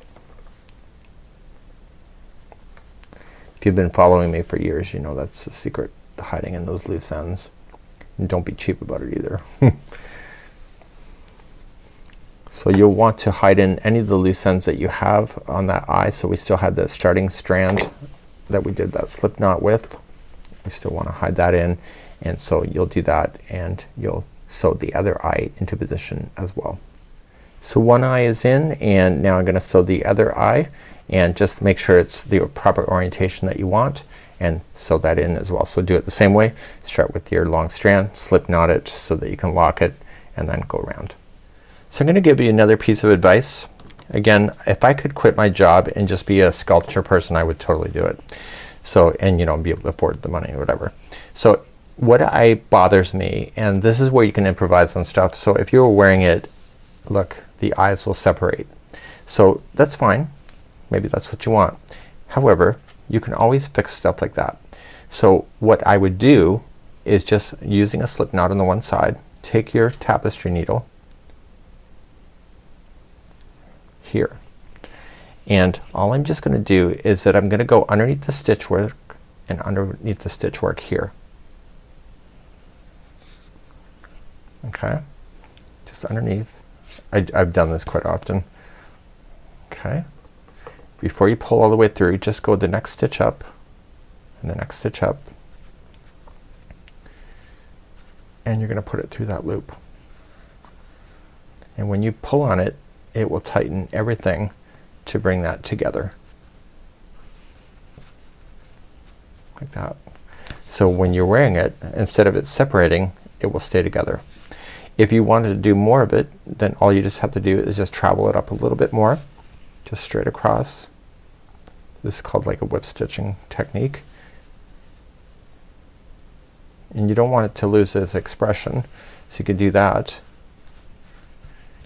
If you've been following me for years, you know that's the secret, hiding in those loose ends. And don't be cheap about it either. So you'll want to hide in any of the loose ends that you have on that eye. So we still had the starting strand that we did that slip knot with. We still want to hide that in, and so you'll do that, and you'll sew the other eye into position as well. So one eye is in, and now I'm gonna sew the other eye, and just make sure it's the proper orientation that you want, and sew that in as well. So do it the same way. Start with your long strand, slip knot it so that you can lock it, and then go around. So I'm gonna give you another piece of advice. Again, if I could quit my job and just be a sculpture person, I would totally do it. So, and you know, be able to afford the money or whatever. So what bothers me, and this is where you can improvise on stuff. So if you were wearing it, look, the eyes will separate. So that's fine. Maybe that's what you want. However, you can always fix stuff like that. So what I would do is just using a slip knot on the one side, take your tapestry needle here, and all I'm just gonna do is that I'm gonna go underneath the stitch work and underneath the stitch work here. Okay, just underneath. I've done this quite often. Okay, before you pull all the way through, just go the next stitch up in the next stitch up, and you're gonna put it through that loop. And when you pull on it, it will tighten everything to bring that together. Like that. So when you're wearing it, instead of it separating, it will stay together. If you wanted to do more of it, then all you just have to do is just travel it up a little bit more, just straight across. This is called like a whip stitching technique. And you don't want it to lose its expression, so you could do that.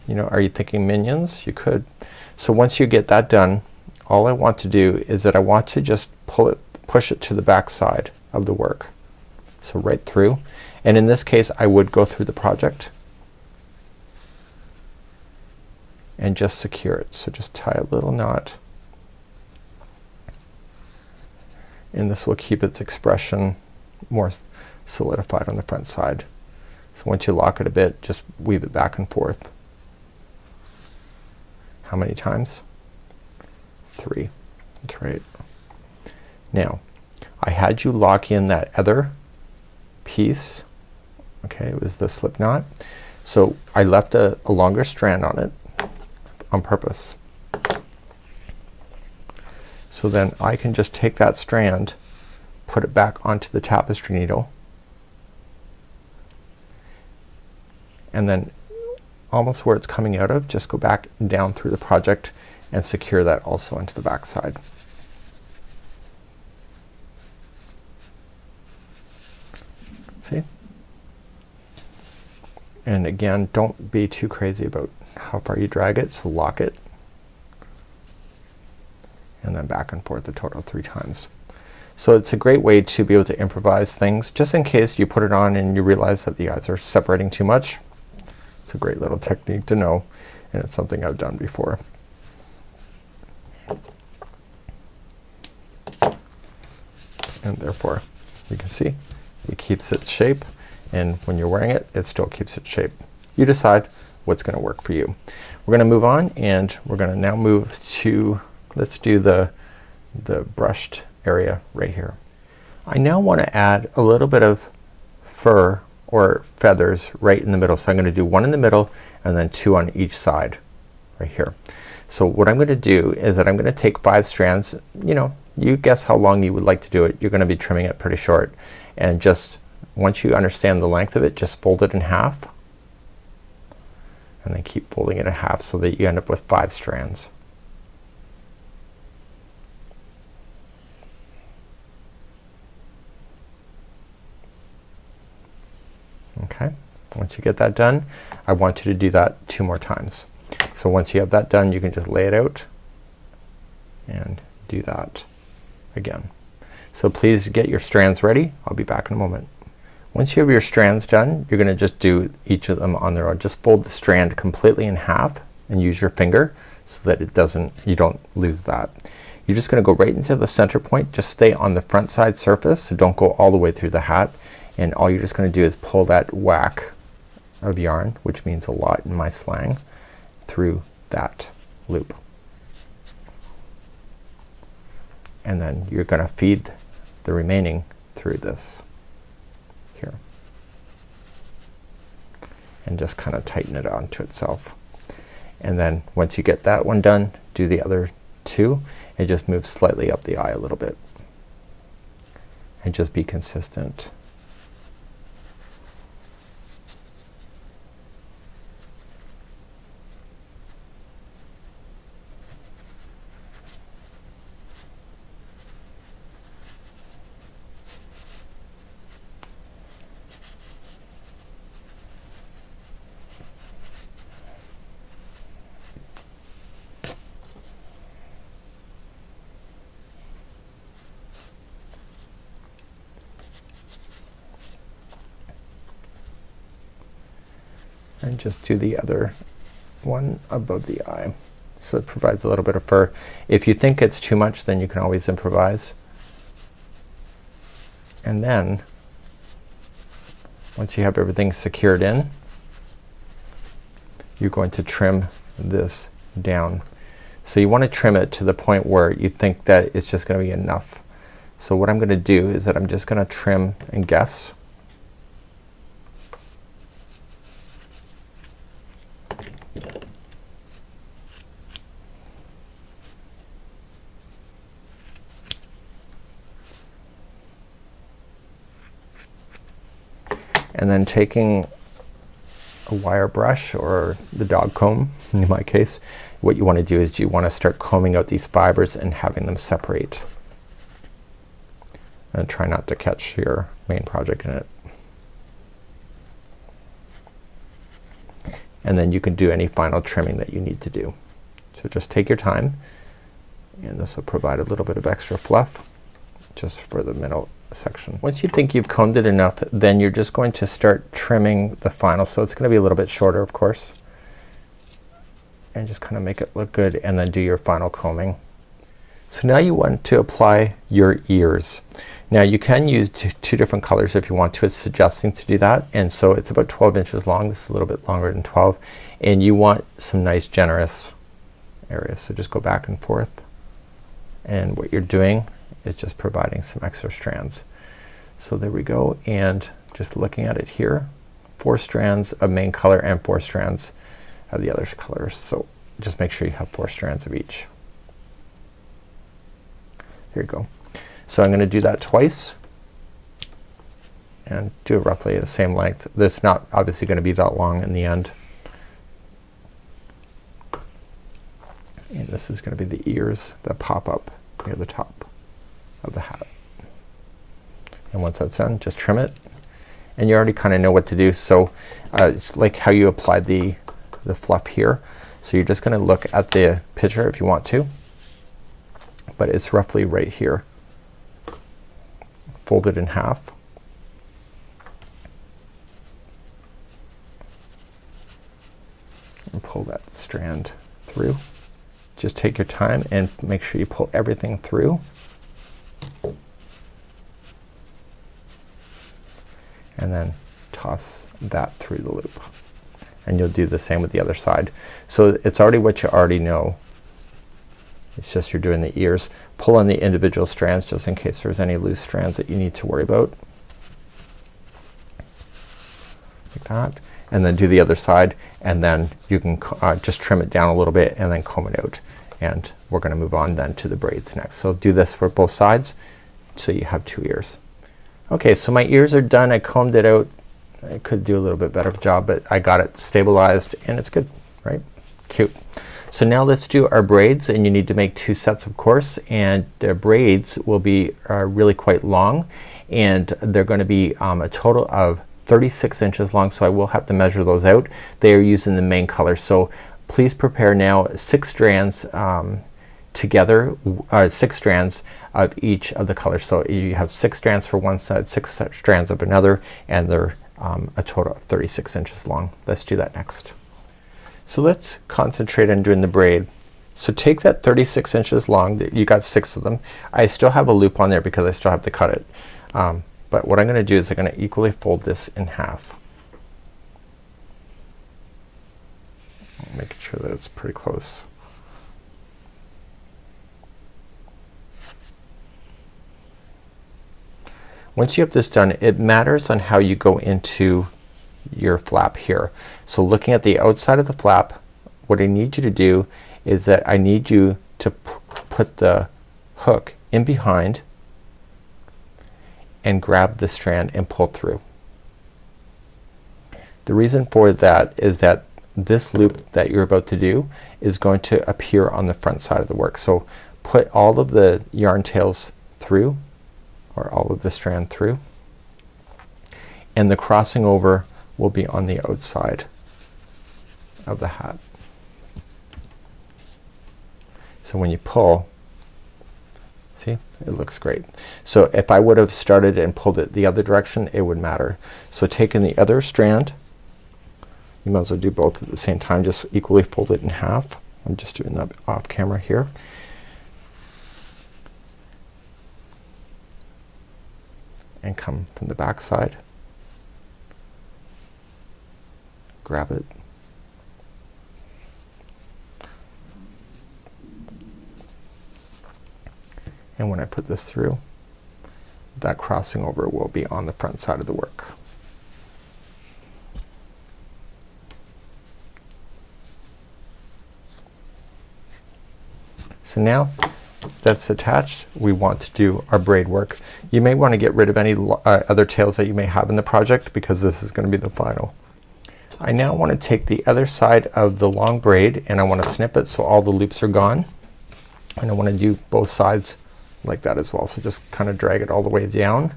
You know, are you thinking minions? You could. So once you get that done, all I want to do is that I want to just push it to the back side of the work. So right through. And in this case I would go through the project and just secure it. So just tie a little knot, and this will keep its expression more solidified on the front side. So once you lock it a bit, just weave it back and forth. How many times? 3. That's right. Now I had you lock in that other piece. Okay, it was the slip knot. So I left a longer strand on it on purpose. So then I can just take that strand, put it back onto the tapestry needle, and then almost where it's coming out of, just go back down through the project and secure that also into the back side. See? And again, don't be too crazy about how far you drag it, so lock it and then back and forth a total of 3 times. So it's a great way to be able to improvise things just in case you put it on and you realize that the eyes are separating too much. It's a great little technique to know, and it's something I've done before. And therefore you can see it keeps its shape, and when you're wearing it, it still keeps its shape. You decide what's gonna work for you. We're gonna move on, and we're gonna now move to, let's do the brushed area right here. I now want to add a little bit of fur or feathers right in the middle. So I'm gonna do 1 in the middle and then 2 on each side right here. So what I'm gonna do is that I'm gonna take 5 strands. You know, you guess how long you would like to do it. You're gonna be trimming it pretty short, and just once you understand the length of it, just fold it in half and then keep folding it in half so that you end up with 5 strands. Okay, once you get that done, I want you to do that 2 more times. So once you have that done, you can just lay it out and do that again. So please get your strands ready. I'll be back in a moment. Once you have your strands done, you're gonna just do each of them on their own. Just fold the strand completely in half and use your finger so that it doesn't, you don't lose that. You're just gonna go right into the center point. Just stay on the front side surface, so don't go all the way through the hat. And all you're just gonna do is pull that whack of yarn, which means a lot in my slang, through that loop. And then you're gonna feed the remaining through this here. And just kind of tighten it onto itself. And then once you get that one done, do the other 2 and just move slightly up the eye a little bit. And just be consistent. And just do the other one above the eye. So it provides a little bit of fur. If you think it's too much, then you can always improvise. And then once you have everything secured in, you're going to trim this down. So you want to trim it to the point where you think that it's just gonna be enough So what I'm gonna do is that I'm just gonna trim and guess. And then taking a wire brush or the dog comb in my case, what you want to do is you want to start combing out these fibers and having them separate. And try not to catch your main project in it. And then you can do any final trimming that you need to do. So just take your time, and this will provide a little bit of extra fluff just for the middle section. Once you think you've combed it enough, then you're just going to start trimming the final. So it's gonna be a little bit shorter, of course, and just kind of make it look good, and then do your final combing. So now you want to apply your ears. Now you can use two different colors if you want to. It's suggesting to do that, and so it's about 12 inches long. This is a little bit longer than 12, and you want some nice generous areas. So just go back and forth, and what you're doing is just providing some extra strands. So there we go, and just looking at it here, 4 strands of main color and 4 strands of the other colors. So just make sure you have 4 strands of each. Here you go. So I'm gonna do that twice and do it roughly the same length. That's not obviously gonna be that long in the end. And this is gonna be the ears that pop up near the top of the hat. And once that's done, just trim it, and you already kind of know what to do. So it's like how you applied the fluff here. So you're just gonna look at the picture if you want to, but it's roughly right here. Fold it in half, and pull that strand through. Just take your time and make sure you pull everything through. And then toss that through the loop, and you'll do the same with the other side. So it's already what you already know. It's just you're doing the ears. Pull on the individual strands just in case there's any loose strands that you need to worry about, like that, and then do the other side, and then you can just trim it down a little bit and then comb it out, and we're gonna move on then to the braids next. So do this for both sides so you have 2 ears. Okay, so my ears are done. I combed it out. I could do a little bit better job, but I got it stabilized and it's good, right? Cute. So now let's do our braids, and you need to make 2 sets, of course, and the braids will be really quite long, and they're going to be a total of 36 inches long, so I will have to measure those out. They are using the main color, so please prepare now 6 strands together, 6 strands of each of the colors. So you have 6 strands for one side, 6 strands of another, and they're a total of 36 inches long. Let's do that next. So let's concentrate on doing the braid. So take that 36 inches long, you got 6 of them. I still have a loop on there because I still have to cut it. But what I'm gonna do is I'm gonna equally fold this in half. Making sure that it's pretty close. Once you have this done, it matters on how you go into your flap here. So looking at the outside of the flap, what I need you to do is that I need you to put the hook in behind and grab the strand and pull through. The reason for that is that this loop that you're about to do is going to appear on the front side of the work. So put all of the yarn tails through, or all of the strand through, and the crossing over will be on the outside of the hat. So when you pull, see, it looks great. So if I would have started and pulled it the other direction, it would matter. So taking the other strand, you might as well do both at the same time, just equally fold it in half. I'm just doing that off camera here. And come from the back side, grab it, and when I put this through, that crossing over will be on the front side of the work. So now that's attached, we want to do our braid work. You may want to get rid of any other tails that you may have in the project because this is going to be the final. I now want to take the other side of the long braid and I want to snip it so all the loops are gone, and I want to do both sides like that as well. So just kind of drag it all the way down,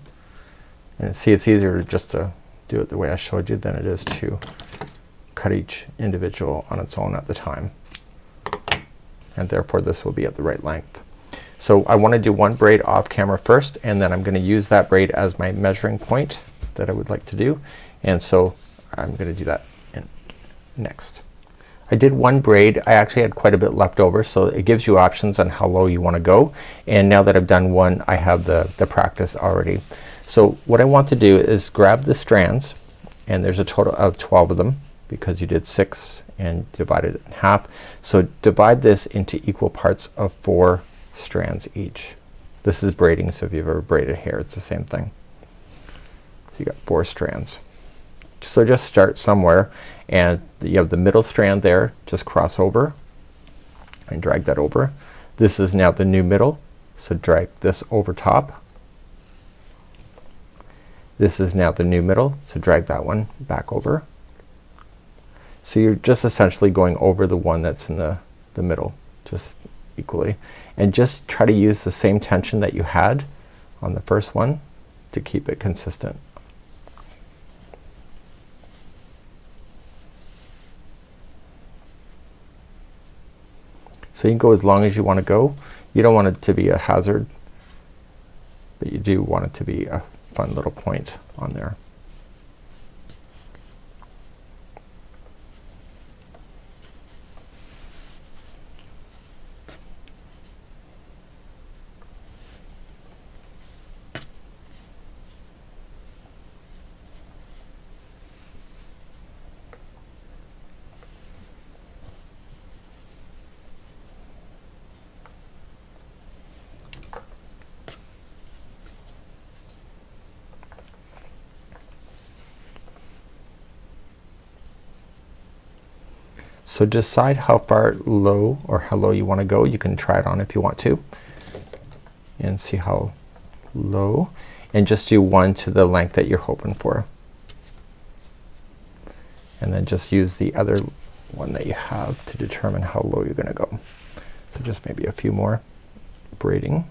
and see, it's easier just to do it the way I showed you than it is to cut each individual on its own at the time, and therefore this will be at the right length. So I want to do one braid off camera first, and then I'm going to use that braid as my measuring point that I would like to do, and so I'm going to do that next. I did one braid. I actually had quite a bit left over, so it gives you options on how low you want to go, and now that I've done one I have the practice already. So what I want to do is grab the strands, and there's a total of 12 of them because you did 6 and divided it in half. So divide this into equal parts of 4 strands each. This is braiding, so if you've ever braided hair it's the same thing. So you got 4 strands. So just start somewhere, and you have the middle strand there, just cross over and drag that over. This is now the new middle, so drag this over top. This is now the new middle, so drag that one back over. So you're just essentially going over the one that's in the middle just equally, and just try to use the same tension that you had on the first one to keep it consistent. So you can go as long as you want to go. You don't want it to be a hazard, but you do want it to be a fun little point on there. So decide how far low or how low you want to go. You can try it on if you want to and see how low, and just do one to the length that you're hoping for, and then just use the other one that you have to determine how low you're gonna go. So just maybe a few more braiding.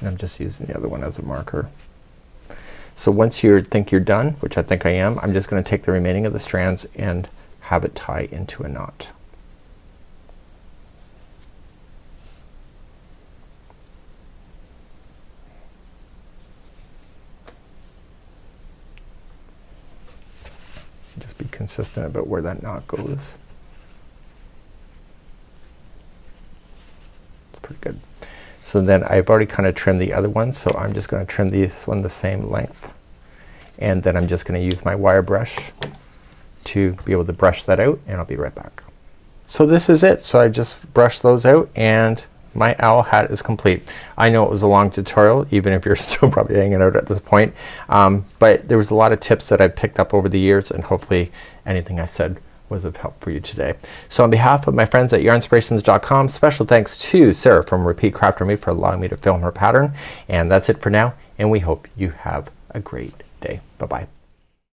And I'm just using the other one as a marker. So once you think you're done, which I think I am, I'm just gonna take the remaining of the strands and have it tie into a knot. Just be consistent about where that knot goes. It's pretty good. So then I've already kind of trimmed the other one, so I'm just gonna trim this one the same length, and then I'm just gonna use my wire brush to be able to brush that out, and I'll be right back. So this is it. So I just brushed those out and my owl hat is complete. I know it was a long tutorial, even if you're still probably hanging out at this point, but there was a lot of tips that I picked up over the years, and hopefully anything I said was of help for you today. So on behalf of my friends at yarnspirations.com, special thanks to Sarah from Repeat Craft for me for allowing me to film her pattern. And that's it for now, and we hope you have a great day. Bye-bye.